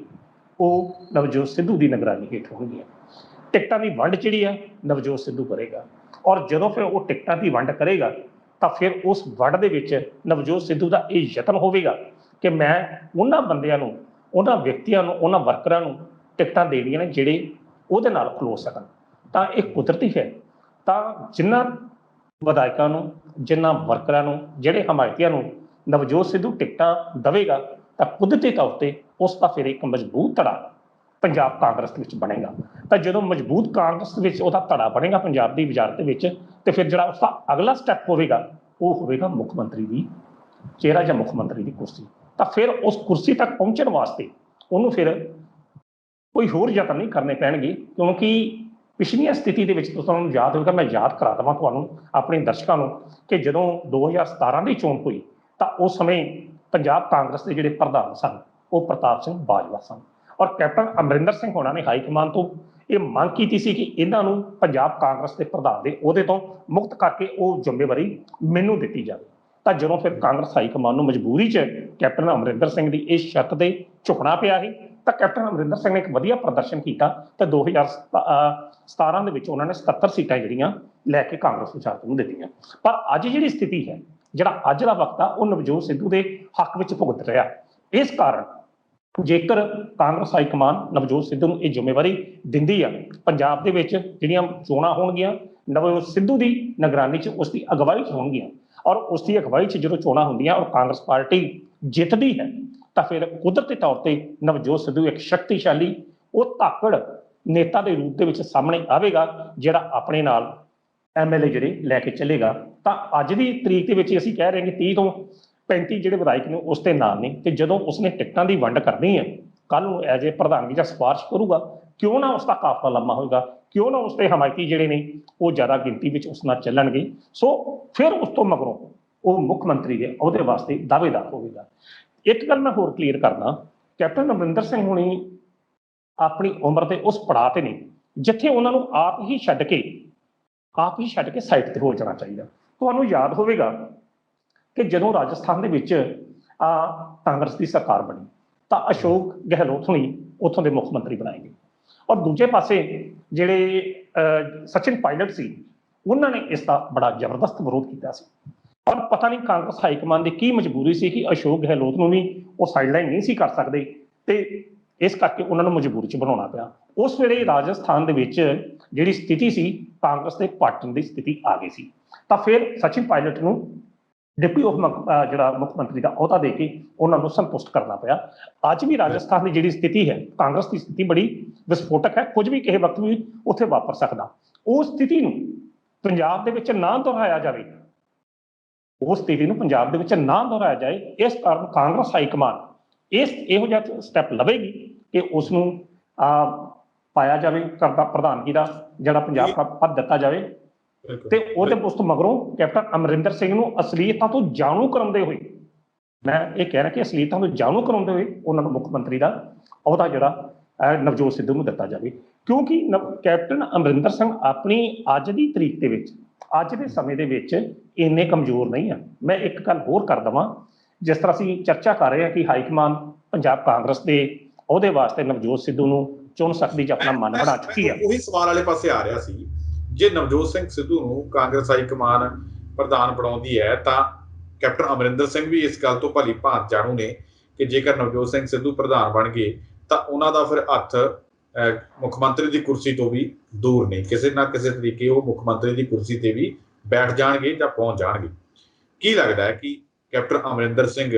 Speaker 2: ਉਹ ਨਵਜੋਤ ਸਿੱਧੂ ਦੀ ਨਿਗਰਾਨੀ ਹੇਠ ਹੋਣਗੀਆਂ। ਟਿਕਟਾਂ ਦੀ ਵੰਡ ਜਿਹੜੀ ਹੈ ਨਵਜੋਤ ਸਿੱਧੂ ਕਰੇਗਾ, ਔਰ ਜਦੋਂ ਫਿਰ ਉਹ ਟਿਕਟਾਂ ਦੀ ਵੰਡ ਕਰੇਗਾ ਤਾਂ ਫਿਰ ਉਸ ਵੰਡ ਦੇ ਵਿੱਚ ਨਵਜੋਤ ਸਿੱਧੂ ਦਾ ਇਹ ਯਤਨ ਹੋਵੇਗਾ ਕਿ ਮੈਂ ਉਹਨਾਂ ਬੰਦਿਆਂ ਨੂੰ, ਉਹਨਾਂ ਵਿਅਕਤੀਆਂ ਨੂੰ, ਉਹਨਾਂ ਵਰਕਰਾਂ ਨੂੰ ਟਿਕਟਾਂ ਦੇਣੀਆਂ ਨੇ ਜਿਹੜੇ ਉਹਦੇ ਨਾਲ ਖਲੋ ਸਕਣ। ਤਾਂ ਇਹ ਕੁਦਰਤੀ ਹੈ। ਤਾਂ ਜਿਨ੍ਹਾਂ ਵਿਧਾਇਕਾਂ ਨੂੰ, ਜਿਨ੍ਹਾਂ ਵਰਕਰਾਂ ਨੂੰ, ਜਿਹੜੇ ਹਮਾਇਤੀਆਂ ਨੂੰ ਨਵਜੋਤ ਸਿੱਧੂ ਟਿਕਟਾਂ ਦੇਵੇਗਾ ਤਾਂ ਕੁਦਰਤੀ ਤੌਰ ਤੇ ਉਸ ਦਾ ਫਿਰ ਇੱਕ ਮਜ਼ਬੂਤ ਧੜਾ ਪੰਜਾਬ ਕਾਂਗਰਸ ਦੇ ਵਿੱਚ ਬਣੇਗਾ। ਤਾਂ ਜਦੋਂ ਮਜ਼ਬੂਤ ਕਾਂਗਰਸ ਦੇ ਵਿੱਚ ਉਹਦਾ ਧੜਾ ਬਣੇਗਾ ਪੰਜਾਬ ਦੀ ਵਜ਼ਾਰਤ ਦੇ ਵਿੱਚ, ਤੇ ਫਿਰ ਜਿਹੜਾ ਉਸਦਾ ਅਗਲਾ ਸਟੈਪ ਹੋਵੇਗਾ ਉਹ ਹੋਵੇਗਾ ਮੁੱਖ ਮੰਤਰੀ ਦੀ ਚਿਹਰਾ ਜਾਂ ਮੁੱਖ ਮੰਤਰੀ ਦੀ ਕੁਰਸੀ। ਤਾਂ ਫਿਰ ਉਸ ਕੁਰਸੀ ਤੱਕ ਪਹੁੰਚਣ ਵਾਸਤੇ ਉਹਨੂੰ ਫਿਰ ਕੋਈ ਹੋਰ ਯਤਨ ਨਹੀਂ ਕਰਨੇ ਪੈਣਗੇ, ਕਿਉਂਕਿ ਪਿਛਲੀਆਂ ਸਥਿਤੀ ਦੇ ਵਿੱਚ ਤੁਹਾਨੂੰ ਯਾਦ ਹੋਵੇਗਾ, ਮੈਂ ਯਾਦ ਕਰਾ ਦੇਵਾਂ ਤੁਹਾਨੂੰ, ਆਪਣੇ ਦਰਸ਼ਕਾਂ ਨੂੰ, ਕਿ ਜਦੋਂ 2017 ਦੀ ਚੋਣ ਹੋਈ ਤਾਂ ਉਸ ਸਮੇਂ ਪੰਜਾਬ ਕਾਂਗਰਸ ਦੇ ਜਿਹੜੇ ਪ੍ਰਧਾਨ ਸਨ ਉਹ ਪ੍ਰਤਾਪ ਸਿੰਘ ਬਾਜਵਾ ਸਨ, ਔਰ ਕੈਪਟਨ ਅਮਰਿੰਦਰ ਸਿੰਘ ਹੋਣਾ ਨੇ ਹਾਈ ਕਮਾਨ ਤੋਂ ਇਹ ਮੰਗ ਕੀਤੀ ਸੀ ਕਿ ਇਹਨਾਂ ਨੂੰ ਪੰਜਾਬ ਕਾਂਗਰਸ ਦੇ ਪ੍ਰਧਾਨ ਦੇ ਅਹੁਦੇ ਤੋਂ ਮੁਕਤ ਕਰਕੇ ਉਹ ਜ਼ਿੰਮੇਵਾਰੀ ਮੈਨੂੰ ਦਿੱਤੀ ਜਾਵੇ। ਤਾਂ ਜਦੋਂ ਫਿਰ ਕਾਂਗਰਸ ਹਾਈ ਕਮਾਨ ਨੂੰ ਮਜਬੂਰੀ 'ਚ ਕੈਪਟਨ ਅਮਰਿੰਦਰ ਸਿੰਘ ਦੀ ਇਸ ਸ਼ਰਤ ਦੇ ਝੁਕਣਾ ਪਿਆ ਸੀ, ਤਾਂ ਕੈਪਟਨ ਅਮਰਿੰਦਰ ਸਿੰਘ ਨੇ ਇੱਕ ਵਧੀਆ ਪ੍ਰਦਰਸ਼ਨ ਕੀਤਾ ਤੇ 2017 ਦੇ ਵਿੱਚ ਉਹਨਾਂ ਨੇ 77 ਸੀਟਾਂ ਜਿਹੜੀਆਂ ਲੈ ਕੇ ਕਾਂਗਰਸ ਵਿਚਾਰਤ ਨੂੰ ਦਿੱਤੀਆਂ। ਪਰ ਅੱਜ ਜਿਹੜੀ ਸਥਿਤੀ ਹੈ, ਜਿਹੜਾ ਅੱਜ ਦਾ ਵਕਤ ਆ, ਉਹ ਨਵਜੋਤ ਸਿੱਧੂ ਦੇ ਹੱਕ ਵਿੱਚ ਭੁਗਤ ਰਿਹਾ। ਇਸ ਕਾਰਨ ਜੇਕਰ ਕਾਂਗਰਸ ਹਾਈ ਕਮਾਨ ਨਵਜੋਤ ਸਿੱਧੂ ਨੂੰ ਇਹ ਜ਼ਿੰਮੇਵਾਰੀ ਦਿੰਦੀ ਆ, ਪੰਜਾਬ ਦੇ ਵਿੱਚ ਜਿਹੜੀਆਂ ਚੋਣਾਂ ਹੋਣਗੀਆਂ ਨਵਜੋਤ ਸਿੱਧੂ ਦੀ ਨਿਗਰਾਨੀ 'ਚ, ਉਸ ਦੀ ਅਗਵਾਈ 'ਚ ਹੋਣਗੀਆਂ, ਔਰ ਉਸ ਦੀ ਅਗਵਾਈ 'ਚ ਜਦੋਂ ਚੋਣਾਂ ਹੁੰਦੀਆਂ ਔਰ ਕਾਂਗਰਸ ਪਾਰਟੀ ਜਿੱਤਦੀ ਹੈ ਤਾਂ ਫਿਰ ਕੁਦਰਤੀ ਤੌਰ ਤੇ ਨਵਜੋਤ ਸਿੱਧੂ ਇੱਕ ਸ਼ਕਤੀਸ਼ਾਲੀ, ਉਹ ਧਾਕੜ ਨੇਤਾ ਦੇ ਰੂਪ ਦੇ ਵਿੱਚ ਸਾਹਮਣੇ ਆਵੇਗਾ, ਜਿਹੜਾ ਆਪਣੇ ਨਾਲ ਐਮਐਲਏ ਜਿਹੜੇ ਲੈ ਕੇ ਚੱਲੇਗਾ। ਤਾਂ ਅੱਜ ਦੀ ਤਰੀਕ ਦੇ ਵਿੱਚ ਅਸੀਂ ਕਹਿ ਰਹੇ ਹਾਂ ਕਿ 30 ਤੋਂ 35 ਜਿਹੜੇ ਵਿਧਾਇਕ ਨੇ ਉਸ ਦੇ ਨਾਲ ਨੇ, ਤੇ ਜਦੋਂ ਉਸਨੇ ਟਿਕਟਾਂ ਦੀ ਵੰਡ ਕਰਨੀ ਹੈ ਕੱਲ ਨੂੰ ਐਜ ਏ ਪ੍ਰਧਾਨਗੀ ਜਾਂ ਸਿਫਾਰਿਸ਼ ਕਰੂਗਾ, ਕਿਉਂ ਨਾ ਉਸਦਾ ਕਾਫਲਾ ਲੰਮਾ ਹੋਏਗਾ, ਕਿਉਂ ਨਾ ਉਸਦੇ ਹਮਾਇਤੀ ਜਿਹੜੇ ਨੇ ਉਹ ਜ਼ਿਆਦਾ ਗਿਣਤੀ ਵਿੱਚ ਉਸ ਨਾਲ ਚੱਲਣਗੇ। ਸੋ ਫਿਰ ਉਸ ਤੋਂ ਮਗਰੋਂ ਉਹ ਮੁੱਖ ਮੰਤਰੀ ਦੇ ਅਹੁਦੇ ਵਾਸਤੇ ਦਾਅਵੇਦਾਰ ਹੋਵੇਗਾ। ਇੱਕ ਗੱਲ ਮੈਂ ਹੋਰ ਕਲੀਅਰ ਕਰਦਾ, ਕੈਪਟਨ ਅਮਰਿੰਦਰ ਸਿੰਘ ਹੁਣੀ ਆਪਣੀ ਉਮਰ ਦੇ ਉਸ ਪੜਾਅ ਤੇ ਨੇ ਜਿੱਥੇ ਉਹਨਾਂ ਨੂੰ ਆਪ ਹੀ ਛੱਡ ਕੇ ਸਾਈਡ ਤੇ ਹੋ ਜਾਣਾ ਚਾਹੀਦਾ। ਤੁਹਾਨੂੰ ਯਾਦ ਹੋਵੇਗਾ ਕਿ ਜਦੋਂ ਰਾਜਸਥਾਨ ਦੇ ਵਿੱਚ ਕਾਂਗਰਸ ਦੀ ਸਰਕਾਰ ਬਣੀ ਤਾਂ ਅਸ਼ੋਕ ਗਹਿਲੋਤ ਹੁਣੀ ਉੱਥੋਂ ਦੇ ਮੁੱਖ ਮੰਤਰੀ ਬਣਾਏ ਗਏ, ਔਰ ਦੂਜੇ ਪਾਸੇ ਜਿਹੜੇ ਸਚਿਨ ਪਾਇਲਟ ਸੀ ਉਹਨਾਂ ਨੇ ਇਸ ਦਾ ਬੜਾ ਜ਼ਬਰਦਸਤ ਵਿਰੋਧ ਕੀਤਾ ਸੀ। ਔਰ ਪਤਾ ਨਹੀਂ ਕਾਂਗਰਸ ਹਾਈਕਮਾਨ ਦੀ ਕੀ ਮਜਬੂਰੀ ਸੀ ਕਿ ਅਸ਼ੋਕ ਗਹਿਲੋਤ ਨੂੰ ਵੀ ਉਹ ਸਾਈਡਲਾਈਨ ਨਹੀਂ ਸੀ ਕਰ ਸਕਦੇ, ਤੇ ਇਸ ਕਰਕੇ ਉਹਨਾਂ ਨੂੰ ਮਜਬੂਰੀ 'ਚ ਬਣਾਉਣਾ ਪਿਆ। ਉਸ ਵੇਲੇ ਰਾਜਸਥਾਨ ਦੇ ਵਿੱਚ ਜਿਹੜੀ ਸਥਿਤੀ ਸੀ, ਕਾਂਗਰਸ ਦੇ ਪਾਟਣ ਦੀ ਸਥਿਤੀ ਆ ਗਈ ਸੀ। ਤਾਂ ਫਿਰ ਸਚਿਨ ਪਾਇਲਟ ਨੂੰ ਡਿਪਟੀ ਜਿਹੜਾ ਮੁੱਖ ਮੰਤਰੀ ਦਾ ਅਹੁਦਾ ਦੇ ਕੇ ਉਹਨਾਂ ਨੂੰ ਸੰਤੁਸ਼ਟ ਕਰਨਾ ਪਿਆ। ਅੱਜ ਵੀ ਰਾਜਸਥਾਨ ਦੀ ਜਿਹੜੀ ਸਥਿਤੀ ਹੈ, ਕਾਂਗਰਸ ਦੀ ਸਥਿਤੀ ਬੜੀ ਵਿਸਫੋਟਕ ਹੈ, ਕੁਝ ਵੀ ਕਿਸੇ ਵਕਤ ਵੀ ਉੱਥੇ ਵਾਪਰ ਸਕਦਾ। ਉਸ ਸਥਿਤੀ ਨੂੰ ਪੰਜਾਬ ਦੇ ਵਿੱਚ ਨਾ ਦੁਹਰਾਇਆ ਜਾਵੇ, ਇਸ ਕਾਰਨ ਕਾਂਗਰਸ ਹਾਈਕਮਾਨ ਇਹੋ ਜਿਹਾ ਸਟੈਪ ਲਵੇਗੀ ਕਿ ਉਸ ਨੂੰ ਪਾਇਆ ਜਾਵੇ ਪ੍ਰਧਾਨਗੀ ਦਾ ਜਿਹੜਾ ਪੰਜਾਬ ਦਾ ਪਦ ਦਿੱਤਾ ਜਾਵੇ, ਤੇ ਉਹਦੇ ਉਸ ਤੋਂ ਮਗਰੋਂ ਕੈਪਟਨ ਅਮਰਿੰਦਰ ਸਿੰਘ ਨੂੰ ਅਸਲੀਅਤਾਂ ਤੋਂ ਜਾਣੂ ਕਰਾਉਂਦੇ ਹੋਏ, ਮੈਂ ਇਹ ਕਹਿ ਰਿਹਾ ਕਿ ਅਸਲੀਅਤਾਂ ਤੋਂ ਜਾਣੂ ਕਰਾਉਂਦੇ ਹੋਏ ਉਹਨਾਂ ਨੂੰ ਮੁੱਖ ਮੰਤਰੀ ਦਾ ਅਹੁਦਾ ਜਿਹੜਾ ਨਵਜੋਤ ਸਿੱਧੂ ਨੂੰ ਦਿੱਤਾ ਜਾਵੇ। ਕਿਉਂਕਿ ਕੈਪਟਨ ਅਮਰਿੰਦਰ ਸਿੰਘ ਆਪਣੀ ਅੱਜ ਦੀ ਤਰੀਕ ਦੇ ਵਿੱਚ, ਅੱਜ ਦੇ ਸਮੇਂ ਦੇ ਵਿੱਚ ਇੰਨੇ ਕਮਜ਼ੋਰ ਨਹੀਂ ਆ। ਮੈਂ ਇੱਕ ਗੱਲ ਹੋਰ ਕਰ ਦੇਵਾਂ, ਜਿਸ ਤਰ੍ਹਾਂ ਅਸੀਂ ਚਰਚਾ ਕਰ ਰਹੇ ਹਾਂ ਕਿ ਹਾਈਕਮਾਨ ਪੰਜਾਬ ਕਾਂਗਰਸ ਦੇ ਉਹਦੇ ਵਾਸਤੇ ਨਵਜੋਤ ਸਿੱਧੂ ਨੂੰ ਚੁਣ ਸਕਦੀ ਜਾਂ ਆਪਣਾ ਮਨ ਬਣਾ ਚੁੱਕੀ ਹੈ।
Speaker 1: ਉਹੀ ਸਵਾਲ ਵਾਲੇ ਪਾਸੇ ਆ ਰਿਹਾ ਸੀ, ਜੇ ਨਵਜੋਤ ਸਿੰਘ ਸਿੱਧੂ ਨੂੰ ਕਾਂਗਰਸ ਹਾਈਕਮਾਨ ਪ੍ਰਧਾਨ ਬਣਾਉਂਦੀ ਹੈ ਤਾਂ ਕੈਪਟਨ ਅਮਰਿੰਦਰ ਸਿੰਘ ਵੀ ਇਸ ਗੱਲ ਤੋਂ ਭਲੀ ਭਾਂਤ ਜਾਣੂ ਨੇ ਕਿ ਜੇਕਰ ਨਵਜੋਤ ਸਿੰਘ ਸਿੱਧੂ ਪ੍ਰਧਾਨ ਬਣ ਗਏ ਤਾਂ ਉਹਨਾਂ ਦਾ ਫਿਰ ਹੱਥ ਮੁੱਖ ਮੰਤਰੀ ਦੀ ਕੁਰਸੀ ਤੋਂ ਵੀ ਦੂਰ ਨਹੀਂ, ਕਿਸੇ ਨਾ ਕਿਸੇ ਤਰੀਕੇ ਉਹ ਮੁੱਖ ਮੰਤਰੀ ਦੀ ਕੁਰਸੀ ਤੇ ਵੀ ਬੈਠ ਜਾਣਗੇ ਜਾਂ ਪਹੁੰਚ ਜਾਣਗੇ। ਕੀ ਲੱਗਦਾ ਹੈ ਕਿ ਕੈਪਟਨ ਅਮਰਿੰਦਰ ਸਿੰਘ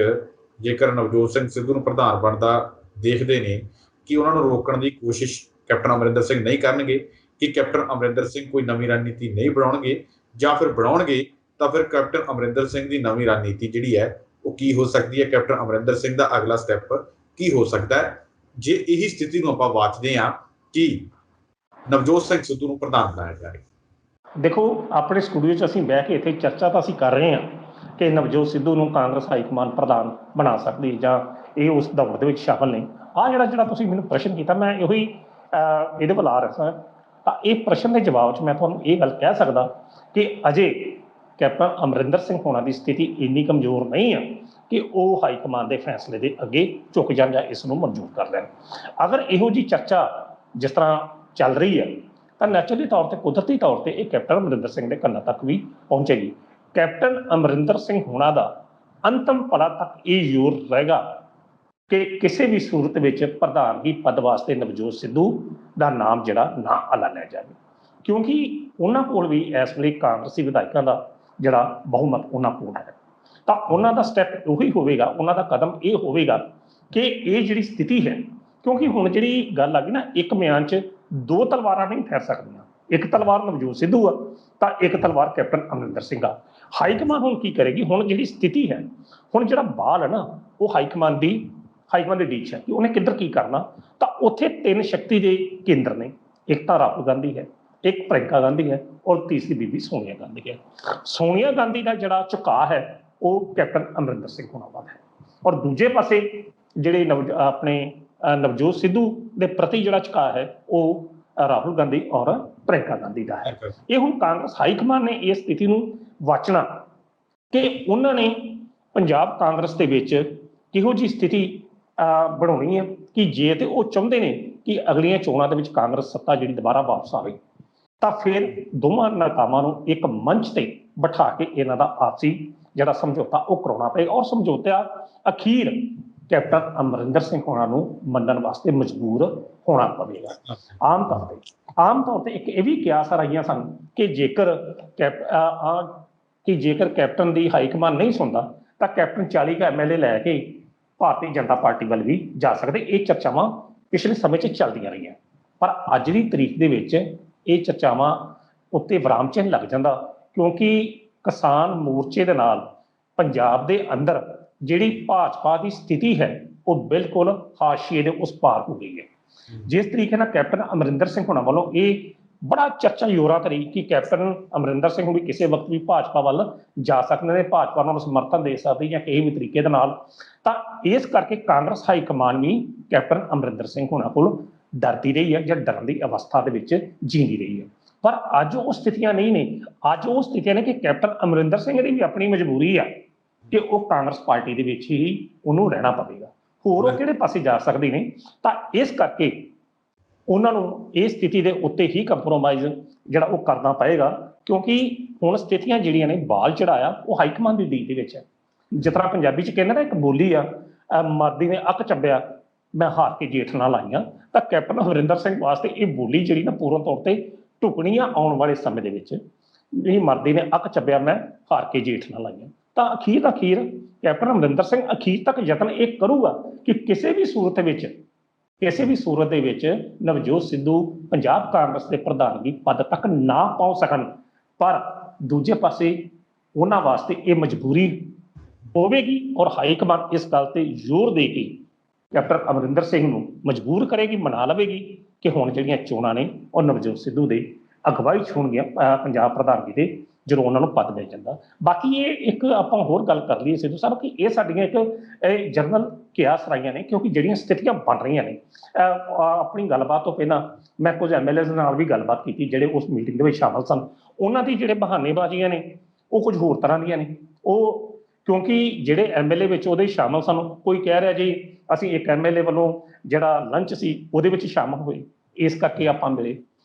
Speaker 1: ਜੇਕਰ ਨਵਜੋਤ ਸਿੰਘ ਸਿੱਧੂ ਨੂੰ ਪ੍ਰਧਾਨ ਬਣਦਾ ਦੇਖਦੇ ਨੇ ਕਿ ਉਹਨਾਂ ਨੂੰ ਰੋਕਣ ਦੀ ਕੋਸ਼ਿਸ਼ ਕੈਪਟਨ ਅਮਰਿੰਦਰ ਸਿੰਘ ਨਹੀਂ ਕਰਨਗੇ, ਕਿ ਕੈਪਟਨ ਅਮਰਿੰਦਰ ਸਿੰਘ ਕੋਈ ਨਵੀਂ ਰਣਨੀਤੀ ਨਹੀਂ ਬਣਾਉਣਗੇ, ਜਾਂ ਫਿਰ ਬਣਾਉਣਗੇ ਤਾਂ ਫਿਰ ਕੈਪਟਨ ਅਮਰਿੰਦਰ ਸਿੰਘ ਦੀ ਨਵੀਂ ਰਣਨੀਤੀ ਜਿਹੜੀ ਹੈ ਉਹ ਕੀ ਹੋ ਸਕਦੀ ਹੈ, ਕੈਪਟਨ ਅਮਰਿੰਦਰ ਸਿੰਘ ਦਾ ਅਗਲਾ ਸਟੈਪ ਕੀ ਹੋ ਸਕਦਾ ਹੈ ਜੇ ਇਹੀ ਸਥਿਤੀ ਨੂੰ ਆਪਾਂ ਵਾਚਦੇ ਹਾਂ ਕਿ ਨਵਜੋਤ ਸਿੰਘ ਸਿੱਧੂ ਨੂੰ ਪ੍ਰਧਾਨ ਬਣਾਇਆ ਜਾਏ।
Speaker 2: ਦੇਖੋ, ਆਪਣੇ ਸਟੂਡੀਓ 'ਚ ਅਸੀਂ ਬਹਿ ਕੇ ਇੱਥੇ ਚਰਚਾ ਤਾਂ ਅਸੀਂ ਕਰ ਰਹੇ ਹਾਂ ਕਿ ਨਵਜੋਤ ਸਿੱਧੂ ਨੂੰ ਕਾਂਗਰਸ ਹਾਈਕਮਾਨ ਪ੍ਰਧਾਨ ਬਣਾ ਸਕਦੀ ਜਾਂ ਇਹ ਉਸ ਦੌੜ ਦੇ ਵਿੱਚ ਸ਼ਾਮਲ ਨਹੀਂ। ਜਿਹੜਾ ਤੁਸੀਂ ਮੈਨੂੰ ਪ੍ਰਸ਼ਨ ਕੀਤਾ, ਮੈਂ ਇਹੀ ਇਹਦੇ ਵੱਲ ਆ ਰਿਹਾ ਸਾਂ। ਤਾਂ ਇਹ ਪ੍ਰਸ਼ਨ ਦੇ ਜਵਾਬ 'ਚ ਮੈਂ ਤੁਹਾਨੂੰ ਇਹ ਗੱਲ ਕਹਿ ਸਕਦਾ ਕਿ ਅਜੇ ਕੈਪਟਨ ਅਮਰਿੰਦਰ ਸਿੰਘ ਹੋਣਾ ਦੀ ਸਥਿਤੀ ਇੰਨੀ ਕਮਜ਼ੋਰ ਨਹੀਂ ਹੈ ਕਿ ਉਹ ਹਾਈਕਮਾਨ ਦੇ ਫੈਸਲੇ ਦੇ ਅੱਗੇ ਝੁਕ ਜਾਣ ਜਾਂ ਇਸ ਨੂੰ ਮਨਜ਼ੂਰ ਕਰ ਲੈਣ। ਅਗਰ ਇਹੋ ਜਿਹੀ ਚਰਚਾ ਜਿਸ ਤਰ੍ਹਾਂ ਚੱਲ ਰਹੀ ਹੈ ਤਾਂ ਨੈਚੁਰਲੀ ਤੌਰ ਤੇ, ਕੁਦਰਤੀ ਤੌਰ ਤੇ ਇਹ ਕੈਪਟਨ ਅਮਰਿੰਦਰ ਸਿੰਘ ਦੇ ਕੰਨਾਂ ਤੱਕ ਵੀ ਪਹੁੰਚੇਗੀ। ਕੈਪਟਨ ਅਮਰਿੰਦਰ ਸਿੰਘ ਹੋਣਾ ਦਾ ਅੰਤਮ ਪਲਾਂ ਤੱਕ ਇਹ ਜ਼ੋਰ ਰਹੇਗਾ ਕਿ ਕਿਸੇ ਵੀ ਸੂਰਤ ਵਿੱਚ ਪ੍ਰਧਾਨਗੀ ਪਦ ਵਾਸਤੇ ਨਵਜੋਤ ਸਿੱਧੂ ਦਾ ਨਾਮ ਜਿਹੜਾ ਨਾ ਐਲਾਨਿਆ ਜਾਵੇ, ਕਿਉਂਕਿ ਉਹਨਾਂ ਕੋਲ ਵੀ ਇਸ ਵੇਲੇ ਕਾਂਗਰਸੀ ਵਿਧਾਇਕਾਂ ਦਾ ਜਿਹੜਾ ਬਹੁਮਤ ਉਹਨਾਂ ਕੋਲ ਹੈ। ਤਾਂ ਉਹਨਾਂ ਦਾ ਸਟੈਪ ਉਹੀ ਹੋਵੇਗਾ, ਉਹਨਾਂ ਦਾ ਕਦਮ ਇਹ ਹੋਵੇਗਾ ਕਿ ਇਹ ਜਿਹੜੀ ਸਥਿਤੀ ਹੈ, ਕਿਉਂਕਿ ਹੁਣ ਜਿਹੜੀ ਗੱਲ ਆ ਗਈ ਨਾ, ਇੱਕ ਮਿਆਨ 'ਚ ਦੋ ਤਲਵਾਰਾਂ ਨਹੀਂ ਠਹਿਰ ਸਕਦੀਆਂ। ਇੱਕ ਤਲਵਾਰ ਨਵਜੋਤ ਸਿੱਧੂ ਆ ਤਾਂ ਇੱਕ ਤਲਵਾਰ ਕੈਪਟਨ ਅਮਰਿੰਦਰ ਸਿੰਘ ਆ। ਹਾਈਕਮਾਨ ਹੁਣ ਕੀ ਕਰੇਗੀ? ਹੁਣ ਜਿਹੜੀ ਸਥਿਤੀ ਹੈ, ਹੁਣ ਜਿਹੜਾ ਬਾਲ ਹੈ ਨਾ, ਉਹ ਹਾਈਕਮਾਨ ਦੀ ਡੀਚ ਹੈ ਕਿ ਉਹਨੇ ਕਿੱਧਰ ਕੀ ਕਰਨਾ। ਤਾਂ ਉੱਥੇ ਤਿੰਨ ਸ਼ਕਤੀ ਦੇ ਕੇਂਦਰ ਨੇ, ਇੱਕ ਤਾਂ ਰਾਹੁਲ ਗਾਂਧੀ ਹੈ, ਇੱਕ ਪ੍ਰਿਅੰਕਾ ਗਾਂਧੀ ਹੈ ਔਰ ਤੀਸਰੀ ਬੀਬੀ ਸੋਨੀਆ ਗਾਂਧੀ ਹੈ। ਸੋਨੀਆ ਗਾਂਧੀ ਦਾ ਜਿਹੜਾ ਝੁਕਾਅ ਹੈ ਉਹ ਕੈਪਟਨ ਅਮਰਿੰਦਰ ਸਿੰਘ ਹੋਣਾ ਵੱਲ ਹੈ, ਔਰ ਦੂਜੇ ਪਾਸੇ ਜਿਹੜੇ ਨਵਜੋਤ ਸਿੱਧੂ ਦੇ ਪ੍ਰਤੀ ਜਿਹੜਾ ਝੁਕਾਅ ਹੈ ਉਹ ਰਾਹੁਲ ਗਾਂਧੀ ਔਰ ਪ੍ਰਿਅੰਕਾ ਗਾਂਧੀ ਦਾ ਹੈ। ਇਹ ਹੁਣ ਕਾਂਗਰਸ ਹਾਈਕਮਾਨ ਨੇ ਇਸ ਸਥਿਤੀ ਨੂੰ ਵਾਚਣਾ ਕਿ ਉਹਨਾਂ ਨੇ ਪੰਜਾਬ ਕਾਂਗਰਸ ਦੇ ਵਿੱਚ ਕਿਹੋ ਜਿਹੀ ਸਥਿਤੀ ਬਣਾਉਣੀ ਹੈ ਕਿ ਜੇ ਤੇ ਉਹ ਚਾਹੁੰਦੇ ਨੇ ਕਿ ਅਗਲੀਆਂ ਚੋਣਾਂ ਦੇ ਵਿੱਚ ਕਾਂਗਰਸ ਸੱਤਾ ਜਿਹੜੀ ਦੁਬਾਰਾ ਵਾਪਸ ਆਵੇ ਤਾਂ ਫਿਰ ਦੋਵਾਂ ਨੇਤਾਵਾਂ ਨੂੰ ਇੱਕ ਮੰਚ ਤੇ ਬਿਠਾ ਕੇ ਇਹਨਾਂ ਦਾ ਆਪਸੀ ਜਿਹੜਾ ਸਮਝੌਤਾ ਉਹ ਕਰਾਉਣਾ ਪਏਗਾ, ਔਰ ਸਮਝੌਤਾ ਅਖੀਰ ਕੈਪਟਨ ਅਮਰਿੰਦਰ ਸਿੰਘ ਹੋਣਾ ਨੂੰ ਮੰਨਣ ਵਾਸਤੇ ਮਜਬੂਰ ਹੋਣਾ ਪਵੇਗਾ। ਆਮ ਤੌਰ ਤੇ ਇੱਕ ਇਹ ਵੀ ਕਿਆਸ ਰਹੀਆਂ ਸਨ ਕਿ ਜੇਕਰ ਕੈਪਟਨ ਦੀ ਹਾਈਕਮਾਨ ਨਹੀਂ ਸੁਣਦਾ ਤਾਂ ਕੈਪਟਨ 40 MLA ਲੈ ਕੇ ਭਾਰਤੀ ਜਨਤਾ ਪਾਰਟੀ ਵੱਲ ਵੀ ਜਾ ਸਕਦੇ। ਇਹ ਚਰਚਾਵਾਂ ਪਿਛਲੇ ਸਮੇਂ 'ਚ ਚੱਲਦੀਆਂ ਰਹੀਆਂ, ਪਰ ਅੱਜ ਦੀ ਤਰੀਕ ਦੇ ਵਿੱਚ ਇਹ ਚਰਚਾਵਾਂ ਉੱਤੇ ਵਿਰਾਮ ਚਿੰਨ੍ਹ ਲੱਗ ਜਾਂਦਾ, ਕਿਉਂਕਿ ਕਿਸਾਨ ਮੋਰਚੇ ਦੇ ਨਾਲ ਪੰਜਾਬ ਦੇ ਅੰਦਰ ਜਿਹੜੀ ਭਾਜਪਾ ਦੀ ਸਥਿਤੀ ਹੈ ਉਹ ਬਿਲਕੁਲ ਹਾਸ਼ੀਏ ਦੇ ਉਸ ਪਾਰ ਹੋ ਗਈ ਹੈ। ਜਿਸ ਤਰੀਕੇ ਨਾਲ ਕੈਪਟਨ ਅਮਰਿੰਦਰ ਸਿੰਘ ਹੋਣਾ ਵੱਲੋਂ ਇਹ ਬੜਾ ਚਰਚਾ ਜ਼ੋਰਾਂ ਤੇ ਰਹੀ ਕਿ ਕੈਪਟਨ ਅਮਰਿੰਦਰ ਸਿੰਘ ਵੀ ਕਿਸੇ ਵਕਤ ਵੀ ਭਾਜਪਾ ਵੱਲ ਜਾ ਸਕਦੇ ਨੇ, ਭਾਜਪਾ ਨੂੰ ਸਮਰਥਨ ਦੇ ਸਕਦੀ ਜਾਂ ਕਿਸੇ ਵੀ ਤਰੀਕੇ ਦੇ ਨਾਲ। ਤਾਂ ਇਸ ਕਰਕੇ ਕਾਂਗਰਸ ਹਾਈਕਮਾਨ ਵੀ ਕੈਪਟਨ ਅਮਰਿੰਦਰ ਸਿੰਘ ਹੋਣਾ ਕੋਲ ਡਰਦੀ ਰਹੀ ਹੈ ਜਾਂ ਡਰਨ ਦੀ ਅਵਸਥਾ ਦੇ ਵਿੱਚ ਜੀਂਦੀ ਰਹੀ ਹੈ। ਪਰ ਅੱਜ ਉਹ ਸਥਿਤੀਆਂ ਨਹੀਂ ਨੇ। ਅੱਜ ਉਹ ਸਥਿਤੀਆਂ ਨੇ ਕਿ ਕੈਪਟਨ ਅਮਰਿੰਦਰ ਸਿੰਘ ਦੀ ਵੀ ਆਪਣੀ ਮਜਬੂਰੀ ਆ ਕਿ ਉਹ ਕਾਂਗਰਸ ਪਾਰਟੀ ਦੇ ਵਿੱਚ ਹੀ ਉਹਨੂੰ ਰਹਿਣਾ ਪਵੇਗਾ, ਹੋਰ ਉਹ ਕਿਹੜੇ ਪਾਸੇ ਜਾ ਸਕਦੇ ਨੇ। ਤਾਂ ਇਸ ਕਰਕੇ ਉਹਨਾਂ ਨੂੰ ਇਹ ਸਥਿਤੀ ਦੇ ਉੱਤੇ ਹੀ ਕੰਪਰੋਮਾਈਜ਼ ਜਿਹੜਾ ਉਹ ਕਰਨਾ ਪਏਗਾ, ਕਿਉਂਕਿ ਹੁਣ ਸਥਿਤੀਆਂ ਜਿਹੜੀਆਂ ਨੇ ਬਾਲ ਚੜਾਇਆ ਉਹ ਹਾਈਕਮਾਨ ਦੀ ਡੀਲ ਦੇ ਵਿੱਚ ਹੈ। ਜਿਸ ਤਰ੍ਹਾਂ ਪੰਜਾਬੀ 'ਚ ਕਹਿੰਦੇ ਨਾ ਇੱਕ ਬੋਲੀ ਆ, ਮਰਦੀ ਨੇ ਅੱਕ ਚੱਬਿਆ ਮੈਂ ਹਾਰ ਕੇ ਜੇਠ ਨਾਲ ਆਈਆਂ। ਤਾਂ ਕੈਪਟਨ ਅਮਰਿੰਦਰ ਸਿੰਘ ਵਾਸਤੇ ਇਹ ਬੋਲੀ ਜਿਹੜੀ ਨਾ ਪੂਰਨ ਤੌਰ ਤੇ ਢੁਕਣੀ ਆ ਆਉਣ ਵਾਲੇ ਸਮੇਂ ਦੇ ਵਿੱਚ। ਇਹ ਮਰਦੀ ਨੇ ਅੱਕ ਚੱਬਿਆ ਮੈਂ ਹਾਰ ਕੇ ਜੇਠ ਨਾਲ ਆਈਆਂ। ਤਾਂ ਅਖੀਰ ਕੈਪਟਨ ਅਮਰਿੰਦਰ ਸਿੰਘ ਅਖੀਰ ਤੱਕ ਯਤਨ ਇਹ ਕਰੂਗਾ ਕਿ ਕਿਸੇ ਵੀ ਸੂਰਤ ਦੇ ਵਿੱਚ ਨਵਜੋਤ ਸਿੱਧੂ ਪੰਜਾਬ ਕਾਂਗਰਸ ਦੇ ਪ੍ਰਧਾਨਗੀ ਪਦ ਤੱਕ ਨਾ ਪਹੁੰਚ ਸਕਣ। ਪਰ ਦੂਜੇ ਪਾਸੇ ਉਹਨਾਂ ਵਾਸਤੇ ਇਹ ਮਜਬੂਰੀ ਹੋਵੇਗੀ ਔਰ ਹਾਈਕਮਾਨ ਇਸ ਗੱਲ ਤੇ ਜ਼ੋਰ ਦੇ ਕੇ ਕੈਪਟਨ ਅਮਰਿੰਦਰ ਸਿੰਘ ਨੂੰ ਮਜਬੂਰ ਕਰੇਗੀ, ਮਨਾ ਲਵੇਗੀ ਕਿ ਹੁਣ ਜਿਹੜੀਆਂ ਚੋਣਾਂ ਨੇ ਉਹ ਨਵਜੋਤ ਸਿੱਧੂ ਦੇ ਅਗਵਾਈ 'ਚ ਹੋਣਗੀਆਂ ਪੰਜਾਬ ਪ੍ਰਧਾਨਗੀ ਦੇ, ਜਦੋਂ ਉਹਨਾਂ ਨੂੰ ਪਦ ਮਿਲ ਜਾਂਦਾ। ਬਾਕੀ ਇਹ ਇੱਕ ਆਪਾਂ ਹੋਰ ਗੱਲ ਕਰ ਲਈਏ ਸਿੱਧੂ ਸਾਹਿਬ ਕਿ ਇਹ ਸਾਡੀਆਂ ਇੱਕ ਜਰਨਲ ਕਿਆਸ ਰਾਈਆਂ ਨੇ, ਕਿਉਂਕਿ ਜਿਹੜੀਆਂ ਸਥਿਤੀਆਂ ਬਣ ਰਹੀਆਂ ਨੇ। ਆਪਣੀ ਗੱਲਬਾਤ ਤੋਂ ਪਹਿਲਾਂ ਮੈਂ ਕੁਝ MLAs ਨਾਲ ਵੀ ਗੱਲਬਾਤ ਕੀਤੀ ਜਿਹੜੇ ਉਸ ਮੀਟਿੰਗ ਦੇ ਵਿੱਚ ਸ਼ਾਮਲ ਸਨ। ਉਹਨਾਂ ਦੀ ਜਿਹੜੇ ਬਹਾਨੇਬਾਜ਼ੀਆਂ ਨੇ ਉਹ ਕੁਝ ਹੋਰ ਤਰ੍ਹਾਂ ਦੀਆਂ ਨੇ। ਉਹ क्योंकि ਜਿਹੜੇ ਐਮਐਲਏ ਵਿੱਚ ਉਹਦੇ ਸ਼ਾਮਲ ਸਨ, ਕੋਈ ਕਹਿ ਰਿਹਾ ਜੀ ਅਸੀਂ ਇੱਕ ਐਮਐਲਏ ਵੱਲੋਂ ਜਿਹੜਾ ਲੰਚ ਸੀ ਉਹਦੇ ਵਿੱਚ ਸ਼ਾਮਲ ਹੋਏ, ਇਸ ਕਰਕੇ ਆਪਾਂ ਮਿਲੇ।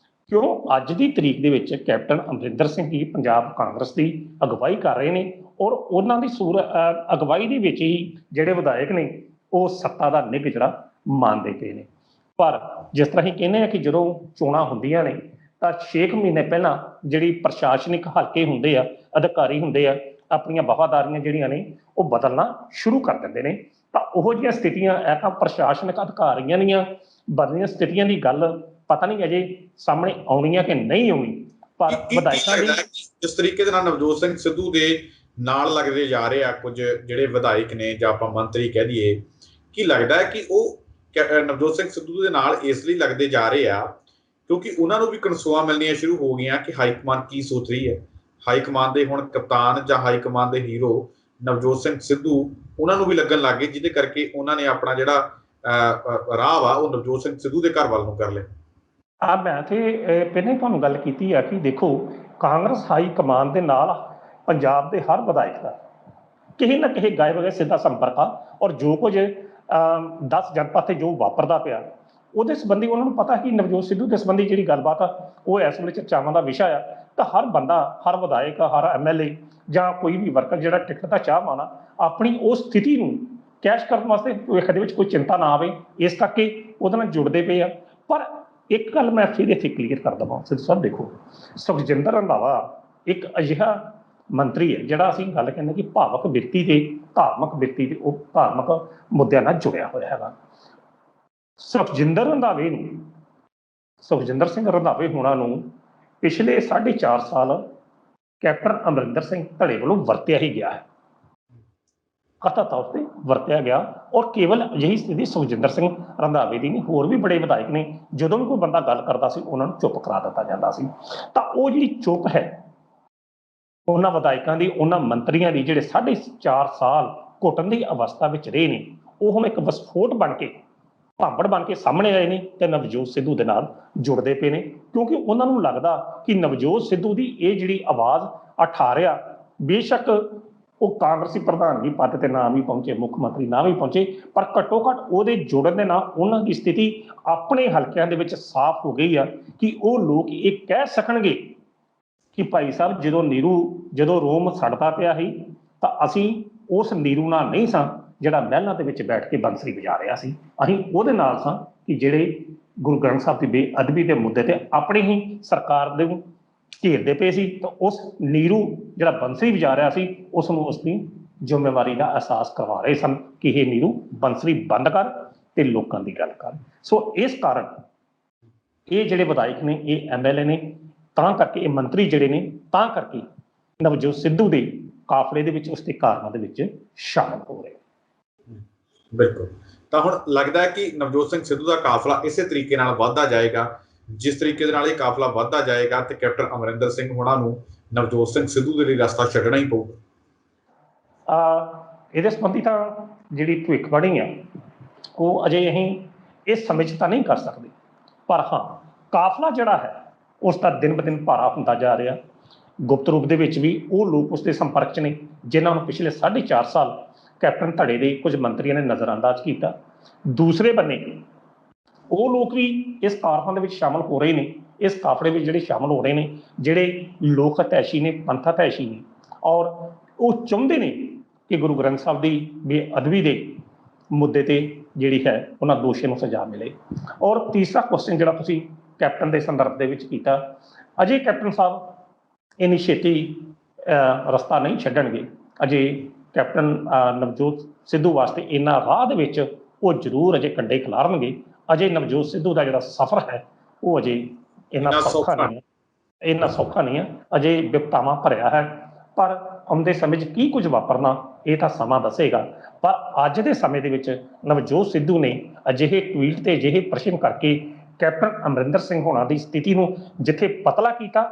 Speaker 2: ਕਿਉਂ ਅੱਜ ਦੀ ਤਰੀਕ ਦੇ ਵਿੱਚ ਕੈਪਟਨ ਅਮਰਿੰਦਰ ਸਿੰਘ ਜੀ ਪੰਜਾਬ ਕਾਂਗਰਸ ਦੀ ਅਗਵਾਈ ਕਰ ਰਹੇ ਨੇ, ਔਰ ਉਹਨਾਂ ਦੀ ਅਗਵਾਈ ਦੇ ਵਿੱਚ ਹੀ ਜਿਹੜੇ ਵਿਧਾਇਕ ਨੇ ਉਹ ਸੱਤਾ ਦਾ ਨਿੱਘ ਜਿਹੜਾ ਮੰਨਦੇ ਪਏ ਨੇ। ਪਰ ਜਿਸ ਤਰ੍ਹਾਂ ਹੀ ਕਹਿੰਦੇ ਆ ਕਿ ਜਦੋਂ ਚੋਣਾਂ ਹੁੰਦੀਆਂ ਨੇ ਤਾਂ 6 ਮਹੀਨੇ ਪਹਿਲਾਂ ਜਿਹੜੀ ਪ੍ਰਸ਼ਾਸਨਿਕ ਹਲਕੇ ਹੁੰਦੇ ਆ, ਅਧਿਕਾਰੀ ਹੁੰਦੇ ਆ, ਆਪਣੀਆਂ ਵਫਾਦਾਰੀਆਂ ਜਿਹੜੀਆਂ ਨੇ ਉਹ ਬਦਲਣਾ ਸ਼ੁਰੂ ਕਰ ਦਿੰਦੇ ਨੇ। ਤਾਂ ਉਹੋ ਜਿਹੀਆਂ ਸਥਿਤੀਆਂ ਇਹ ਤਾਂ ਪ੍ਰਸ਼ਾਸਨਿਕ ਅਧਿਕਾਰੀਆਂ ਦੀਆਂ ਬਦਲੀਆਂ ਸਥਿਤੀਆਂ ਦੀ ਗੱਲ ਪਤਾ ਨਹੀਂ ਅਜੇ ਸਾਹਮਣੇ ਆਉਣੀ ਹੈ ਕਿ ਨਹੀਂ ਆਉਣੀ, ਪਰ ਵਿਧਾਇਕਾਂ ਦੀ
Speaker 1: ਜਿਸ ਤਰੀਕੇ ਦੇ ਨਾਲ ਨਵਜੋਤ ਸਿੰਘ ਸਿੱਧੂ ਦੇ ਨਾਲ ਲੱਗਦੇ ਜਾ ਰਹੇ ਆ ਕੁਝ ਜਿਹੜੇ ਵਿਧਾਇਕ ਨੇ ਜਾਂ ਆਪਾਂ ਮੰਤਰੀ ਕਹਿ ਦਈਏ, ਕੀ ਲੱਗਦਾ ਹੈ ਕਿ ਉਹ ਨਵਜੋਤ ਸਿੰਘ ਸਿੱਧੂ ਦੇ ਨਾਲ ਇਸ ਲਈ ਲੱਗਦੇ ਜਾ ਰਹੇ ਆ ਕਿਉਂਕਿ ਉਹਨਾਂ ਨੂੰ ਵੀ ਕਨਸੂਆਂ ਮਿਲਣੀਆਂ ਸ਼ੁਰੂ ਹੋ ਗਈਆਂ ਕਿ ਹਾਈਕਮਾਨ ਕੀ ਸੋਚ ਰਹੀ ਹੈ। ਹਾਈਕਮਾਨ ਦੇ ਹੁਣ ਕਪਤਾਨ ਜਾਂ ਹਾਈਕਮਾਨ ਦੇ ਹੀਰੋ ਨਵਜੋਤ ਸਿੰਘ ਸਿੱਧੂ ਉਹਨਾਂ ਨੂੰ ਵੀ ਲੱਗਣ ਲੱਗ ਗਏ, ਜਿਹਦੇ ਕਰਕੇ ਉਹਨਾਂ ਨੇ ਆਪਣਾ ਜਿਹੜਾ ਰਾਹ ਵਾ ਉਹ ਨਵਜੋਤ ਸਿੰਘ ਸਿੱਧੂ ਦੇ ਘਰ ਵੱਲ ਨੂੰ ਕਰ ਲਿਆ।
Speaker 2: ਮੈਂ ਤੇ ਪਹਿਲਾਂ ਹੀ ਤੁਹਾਨੂੰ ਗੱਲ ਕੀਤੀ ਆ ਕਿ ਦੇਖੋ ਕਾਂਗਰਸ ਹਾਈ ਕਮਾਨ ਦੇ ਨਾਲ ਪੰਜਾਬ ਦੇ ਹਰ ਵਿਧਾਇਕ ਦਾ ਕਿਸੇ ਨਾ ਕਿਸੇ ਗਾਇਬ ਗਏ ਸਿੱਧਾ ਸੰਪਰਕ ਆ, ਔਰ ਜੋ ਕੁਝ 10 ਜਨਪਦ ਤੇ ਜੋ ਵਾਪਰਦਾ ਪਿਆ ਉਹਦੇ ਸੰਬੰਧੀ ਉਹਨਾਂ ਨੂੰ ਪਤਾ ਕਿ ਨਵਜੋਤ ਸਿੱਧੂ ਦੇ ਸੰਬੰਧੀ ਜਿਹੜੀ ਗੱਲਬਾਤ ਆ ਉਹ ਇਸ ਵੇਲੇ ਚਰਚਾਵਾਂ ਦਾ ਵਿਸ਼ਾ ਆ। ਤਾਂ ਹਰ ਬੰਦਾ, ਹਰ ਵਿਧਾਇਕ, ਹਰ ਐਮਐਲਏ ਜਾਂ ਕੋਈ ਵੀ ਵਰਕਰ ਜਿਹੜਾ ਟਿਕਟ ਦਾ ਚਾਹਵਾਨ ਆ ਆਪਣੀ ਉਸ ਸਥਿਤੀ ਨੂੰ ਕੈਸ਼ ਕਰਨ ਵਾਸਤੇ ਭਵਿੱਖ ਦੇ ਵਿੱਚ ਕੋਈ ਚਿੰਤਾ ਨਾ ਆਵੇ, ਇਸ ਕਰਕੇ ਉਹਦੇ ਨਾਲ ਜੁੜਦੇ ਪਏ ਆ। ਪਰ ਇੱਕ ਗੱਲ ਮੈਂ ਫਿਰ ਇੱਥੇ ਕਲੀਅਰ ਕਰ ਦੇਵਾਂ ਸਿੱਧੂ ਸਾਹਿਬ, ਦੇਖੋ ਸੁਖਜਿੰਦਰ ਰੰਧਾਵਾ ਇੱਕ ਅਜਿਹਾ ਮੰਤਰੀ ਹੈ ਜਿਹੜਾ ਅਸੀਂ ਗੱਲ ਕਹਿੰਦੇ ਕਿ ਭਾਵਕ ਬਿਰਤੀ ਤੇ ਧਾਰਮਿਕ ਬਿਰਤੀ ਤੇ ਉਹ ਧਾਰਮਿਕ ਮੁੱਦਿਆਂ ਨਾਲ ਜੁੜਿਆ ਹੋਇਆ ਹੈਗਾ। ਸੁਖਜਿੰਦਰ ਸਿੰਘ ਰੰਧਾਵੇ ਹੋਣਾ ਨੂੰ ਪਿਛਲੇ 4.5 ਸਾਲ ਕੈਪਟਨ ਅਮਰਿੰਦਰ ਸਿੰਘ ਧੜੇ ਵੱਲੋਂ ਵਰਤਿਆ ਹੀ ਗਿਆ ਹੈ, ਕਥਾ ਤੌਰ ਤੇ ਵਰਤਿਆ ਗਿਆ। ਔਰ ਕੇਵਲ ਅਜਿਹੀ ਸਥਿਤੀ ਸੁਖਜਿੰਦਰ ਸਿੰਘ ਰੰਧਾਵੇ ਦੀ ਨਹੀਂ, ਹੋਰ ਵੀ ਬੜੇ ਵਿਧਾਇਕ ਨੇ ਜਦੋਂ ਵੀ ਕੋਈ ਬੰਦਾ ਗੱਲ ਕਰਦਾ ਸੀ ਉਹਨਾਂ ਨੂੰ ਚੁੱਪ ਕਰਾ ਦਿੱਤਾ ਜਾਂਦਾ ਸੀ। ਤਾਂ ਉਹ ਜਿਹੜੀ ਚੁੱਪ ਹੈ ਉਹਨਾਂ ਵਿਧਾਇਕਾਂ ਦੀ, ਉਹਨਾਂ ਮੰਤਰੀਆਂ ਦੀ ਜਿਹੜੇ 4.5 ਸਾਲ ਘੁੱਟਣ ਦੀ ਅਵਸਥਾ ਵਿੱਚ ਰਹੇ ਨੇ, ਉਹ ਹੁਣ ਇੱਕ ਵਿਸਫੋਟ ਬਣ ਕੇ, ਭਾਂਬੜ ਬਣ ਕੇ ਸਾਹਮਣੇ ਆਏ ਨੇ ਤੇ ਨਵਜੋਤ ਸਿੱਧੂ ਦੇ ਨਾਲ ਜੁੜਦੇ ਪਏ ਨੇ। ਕਿਉਂਕਿ ਉਹਨਾਂ ਨੂੰ ਲੱਗਦਾ ਕਿ ਨਵਜੋਤ ਸਿੱਧੂ ਦੀ ਇਹ ਜਿਹੜੀ ਆਵਾਜ਼ ਅਠਾਰਿਆ, ਬੇਸ਼ੱਕ ਉਹ ਕਾਂਗਰਸੀ ਪ੍ਰਧਾਨਗੀ ਪਦ ਤੇ ਨਾ ਵੀ ਪਹੁੰਚੇ, ਮੁੱਖ ਮੰਤਰੀ ਨਾ ਵੀ ਪਹੁੰਚੇ, ਪਰ ਘੱਟੋ ਘੱਟ ਉਹਦੇ ਜੁੜਨ ਦੇ ਨਾਲ ਉਹਨਾਂ ਦੀ ਸਥਿਤੀ ਆਪਣੇ ਹਲਕਿਆਂ ਦੇ ਵਿੱਚ ਸਾਫ਼ ਹੋ ਗਈ ਆ ਕਿ ਉਹ ਲੋਕ ਇਹ ਕਹਿ ਸਕਣਗੇ ਕਿ ਭਾਈ ਸਾਹਿਬ ਜਦੋਂ ਰੋਮ ਸੜਦਾ ਪਿਆ ਸੀ ਤਾਂ ਅਸੀਂ ਉਸ ਨੀਰੂ ਨਾਲ ਨਹੀਂ ਸਾਂ ਜਿਹੜਾ ਮਹਿਲਾਂ ਦੇ ਵਿੱਚ ਬੈਠ ਕੇ ਬੰਸਰੀ ਵਜਾ ਰਿਹਾ ਸੀ, ਅਸੀਂ ਉਹਦੇ ਨਾਲ ਸਾਂ ਕਿ ਜਿਹੜੇ ਗੁਰੂ ਗ੍ਰੰਥ ਸਾਹਿਬ ਦੀ ਬੇਅਦਬੀ ਦੇ ਮੁੱਦੇ ਤੇ ਆਪਣੀ ਹੀ ਸਰਕਾਰ ਦੇ ਘੇਰਦੇ ਪਏ ਸੀ। ਤਾਂ ਉਸ ਨੀਰੂ ਜਿਹੜਾ ਬੰਸਰੀ ਵਜਾ ਰਿਹਾ ਸੀ ਉਸ ਨੂੰ ਉਸਦੀ ਜ਼ਿੰਮੇਵਾਰੀ ਦਾ ਅਹਿਸਾਸ ਕਰਵਾ ਰਹੇ ਸਨ ਕਿ ਇਹ ਨੀਰੂ ਬੰਸਰੀ ਬੰਦ ਕਰ ਤੇ ਲੋਕਾਂ ਦੀ ਗੱਲ ਕਰ। ਸੋ ਇਸ ਕਾਰਨ ਇਹ ਜਿਹੜੇ ਵਿਧਾਇਕ ਨੇ, ਇਹ ਐਮਐਲਏ ਨੇ, ਤਾਂ ਕਰਕੇ ਇਹ ਮੰਤਰੀ ਜਿਹੜੇ ਨੇ, ਤਾਂ ਕਰਕੇ ਨਵਜੋਤ ਸਿੱਧੂ ਦੇ ਕਾਫਲੇ ਦੇ ਵਿੱਚ, ਉਸਦੇ ਕਾਰਨਾਂ ਦੇ ਵਿੱਚ ਸ਼ਾਮਲ ਹੋ ਰਹੇ।
Speaker 1: ਬਿਲਕੁਲ। ਤਾਂ ਹੁਣ ਲੱਗਦਾ ਹੈ ਕਿ ਨਵਜੋਤ ਸਿੰਘ ਸਿੱਧੂ ਦਾ ਕਾਫਲਾ ਇਸੇ ਤਰੀਕੇ ਨਾਲ ਵੱਧਦਾ ਜਾਏਗਾ, ਜਿਸ ਤਰੀਕੇ ਦੇ ਨਾਲ ਇਹ ਕਾਫਲਾ ਵੱਧਦਾ ਜਾਏਗਾ ਤੇ ਕੈਪਟਨ ਅਮਰਿੰਦਰ ਸਿੰਘ ਹੋਣਾ ਨੂੰ ਨਵਜੋਤ ਸਿੰਘ ਸਿੱਧੂ ਦੇ ਲਈ ਰਸਤਾ ਛੱਡਣਾ ਹੀ ਪਊਗਾ।
Speaker 2: ਇਹਦੇ ਸੰਬੰਧੀ ਤਾਂ ਜਿਹੜੀ ਭਵਿੱਖਬਾਣੀ ਆ ਉਹ ਅਜੇ ਅਸੀਂ ਇਸ ਸਮੇਂ 'ਚ ਤਾਂ ਨਹੀਂ ਕਰ ਸਕਦੇ, ਪਰ ਹਾਂ ਕਾਫਲਾ ਜਿਹੜਾ ਹੈ ਉਸ ਦਾ ਦਿਨ ਬ ਦਿਨ ਭਾਰਾ ਹੁੰਦਾ ਜਾ ਰਿਹਾ। ਗੁਪਤ ਰੂਪ ਦੇ ਵਿੱਚ ਵੀ ਉਹ ਲੋਕ ਉਸਦੇ ਸੰਪਰਕ 'ਚ ਨੇ ਜਿਨ੍ਹਾਂ ਨੂੰ ਪਿਛਲੇ 4.5 ਸਾਲ ਕੈਪਟਨ ਧੜੇ ਦੇ ਕੁਝ ਮੰਤਰੀਆਂ ਨੇ ਨਜ਼ਰਅੰਦਾਜ਼ ਕੀਤਾ। ਦੂਸਰੇ ਬੰਨੇ ਉਹ ਲੋਕ ਵੀ ਇਸ ਕਾਰਖਾਨੇ ਦੇ ਵਿੱਚ ਸ਼ਾਮਲ ਹੋ ਰਹੇ ਨੇ, ਇਸ ਕਾਫਲੇ ਵਿੱਚ ਜਿਹੜੇ ਸ਼ਾਮਲ ਹੋ ਰਹੇ ਨੇ, ਜਿਹੜੇ ਲੋਕ ਹਤੈਸ਼ੀ ਨੇ, ਪੰਥ ਹਤੈਸ਼ੀ ਨੇ, ਔਰ ਉਹ ਚਾਹੁੰਦੇ ਨੇ ਕਿ ਗੁਰੂ ਗ੍ਰੰਥ ਸਾਹਿਬ ਦੀ ਬੇਅਦਬੀ ਦੇ ਮੁੱਦੇ ਤੇ ਜਿਹੜੀ ਹੈ ਉਹਨਾਂ ਦੋਸ਼ੀਆਂ ਨੂੰ ਸਜ਼ਾ ਮਿਲੇ। ਔਰ ਤੀਸਰਾ ਕੁਐਸਚਨ ਜਿਹੜਾ ਤੁਸੀਂ ਕੈਪਟਨ ਦੇ ਸੰਦਰਭ ਦੇ ਵਿੱਚ ਕੀਤਾ, ਅਜੇ ਕੈਪਟਨ ਸਾਹਿਬ ਇੰਨੀ ਛੇਤੀ ਰਸਤਾ ਨਹੀਂ ਛੱਡਣਗੇ। ਅਜੇ ਕੈਪਟਨ ਨਵਜੋਤ ਸਿੱਧੂ ਵਾਸਤੇ ਇਹਨਾਂ ਰਾਹ ਦੇ ਵਿੱਚ ਉਹ ਜ਼ਰੂਰ ਅਜੇ ਕੰਡੇ ਖਿਲਾਰਨਗੇ। ਅਜੇ ਨਵਜੋਤ ਸਿੱਧੂ ਦਾ ਜਿਹੜਾ ਸਫ਼ਰ ਹੈ ਉਹ ਅਜੇ ਇੰਨਾ ਸੌਖਾ ਨਹੀਂ ਹੈ, ਅਜੇ ਵਿਪਤਾਵਾਂ ਭਰਿਆ ਹੈ। ਪਰ ਆਉਂਦੇ ਸਮੇਂ 'ਚ ਕੀ ਕੁਝ ਵਾਪਰਨਾ ਇਹ ਤਾਂ ਸਮਾਂ ਦੱਸੇਗਾ। ਪਰ ਅੱਜ ਦੇ ਸਮੇਂ ਦੇ ਵਿੱਚ ਨਵਜੋਤ ਸਿੱਧੂ ਨੇ ਅਜਿਹੇ ਟਵੀਟ ਤੇ ਅਜਿਹੇ ਪ੍ਰਸ਼ਨ ਕਰਕੇ ਕੈਪਟਨ ਅਮਰਿੰਦਰ ਸਿੰਘ ਹੋਣਾ ਦੀ ਸਥਿਤੀ ਨੂੰ ਜਿੱਥੇ ਪਤਲਾ ਕੀਤਾ,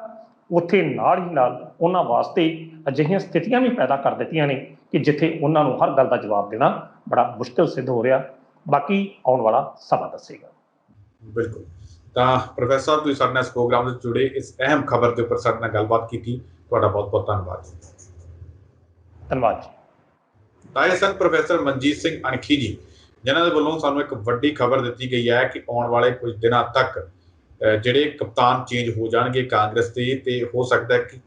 Speaker 2: ਉੱਥੇ ਨਾਲ ਹੀ ਨਾਲ ਉਹਨਾਂ ਵਾਸਤੇ ਅਜਿਹੀਆਂ ਸਥਿਤੀਆਂ ਵੀ ਪੈਦਾ ਕਰ ਦਿੱਤੀਆਂ ਨੇ ਕਿ ਜਿੱਥੇ ਉਹਨਾਂ ਨੂੰ ਹਰ ਗੱਲ ਦਾ ਜਵਾਬ ਦੇਣਾ ਬੜਾ ਮੁਸ਼ਕਿਲ ਸਿੱਧ ਹੋ ਰਿਹਾ। ਬਾਕੀ ਆਉਣ ਵਾਲਾ ਸਮਾਂ ਦੱਸੇਗਾ।
Speaker 1: ਬਿਲਕੁਲ। ਤਾਂ ਪ੍ਰੋਫੈਸਰ ਸਾਹਿਬ ਤੁਸੀਂ ਸਾਡੇ ਨਾਲ ਇਸ ਪ੍ਰੋਗਰਾਮ ਦੇ ਜੁੜੇ, ਇਸ ਅਹਿਮ ਖਬਰ ਦੇ ਉੱਪਰ ਸਾਡੇ ਨਾਲ ਗੱਲਬਾਤ ਕੀਤੀ, ਤੁਹਾਡਾ ਬਹੁਤ ਬਹੁਤ ਧੰਨਵਾਦ।
Speaker 2: ਧੰਨਵਾਦ ਜੀ।
Speaker 1: ਤਾਂ ਇਹ ਸਨ ਪ੍ਰੋਫੈਸਰ ਮਨਜੀਤ ਸਿੰਘ ਅਣਖੀ ਜੀ, ਜਿਨ੍ਹਾਂ ਦੇ ਵੱਲੋਂ ਸਾਨੂੰ ਇੱਕ ਵੱਡੀ ਖਬਰ ਦਿੱਤੀ ਗਈ ਹੈ ਕਿ ਆਉਣ ਵਾਲੇ ਕੁਝ ਦਿਨਾਂ ਤੱਕ ਜਿਹੜੇ ਕਪਤਾਨ ਚੇਂਜ ਹੋ ਜਾਣਗੇ ਕਾਂਗਰਸ ਦੇ, ਤੇ ਹੋ ਸਕਦਾ ਹੈ ਕਿ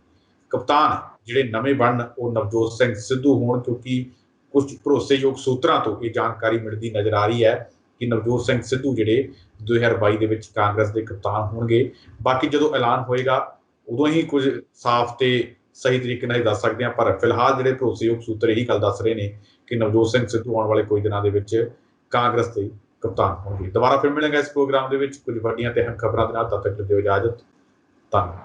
Speaker 1: ਕਪਤਾਨ ਜਿਹੜੇ ਨਵੇਂ ਬਣਨ ਉਹ ਨਵਜੋਤ ਸਿੰਘ ਸਿੱਧੂ ਹੋਣ, ਕਿਉਂਕਿ ਕੁਝ ਭਰੋਸੇਯੋਗ ਸੂਤਰਾਂ ਤੋਂ ਇਹ ਜਾਣਕਾਰੀ ਮਿਲਦੀ ਨਜ਼ਰ ਆ ਰਹੀ ਹੈ ਕਿ ਨਵਜੋਤ ਸਿੰਘ ਸਿੱਧੂ ਜਿਹੜੇ 2022 ਦੇ ਵਿੱਚ ਕਾਂਗਰਸ ਦੇ ਕਪਤਾਨ ਹੋਣਗੇ। ਬਾਕੀ ਜਦੋਂ ਐਲਾਨ ਹੋਏਗਾ ਉਦੋਂ ਹੀ ਕੁਝ ਸਾਫ਼ ਤੇ ਸਹੀ ਤਰੀਕੇ ਨਾਲ ਦੱਸ ਸਕਦੇ ਹਾਂ, ਪਰ ਫਿਲਹਾਲ ਜਿਹੜੇ ਭਰੋਸੇਯੋਗ ਸੂਤਰ ਇਹੀ ਗੱਲ ਦੱਸ ਰਹੇ ਨੇ ਕਿ ਨਵਜੋਤ ਸਿੰਘ ਸਿੱਧੂ ਆਉਣ ਵਾਲੇ ਕੁਝ ਦਿਨਾਂ ਦੇ ਵਿੱਚ ਕਾਂਗਰਸ ਦੇ ਕਪਤਾਨ ਹੋਣਗੇ। ਦੁਬਾਰਾ ਫਿਰ ਮਿਲਾਂਗੇ ਇਸ ਪ੍ਰੋਗਰਾਮ ਦੇ ਵਿੱਚ ਕੁਝ ਵੱਡੀਆਂ ਤੇ ਅਹਿਮ ਖਬਰਾਂ ਦੇ ਨਾਲ। ਤਦ ਤੱਕ ਦਿਓ ਇਜਾਜ਼ਤ। ਧੰਨਵਾਦ।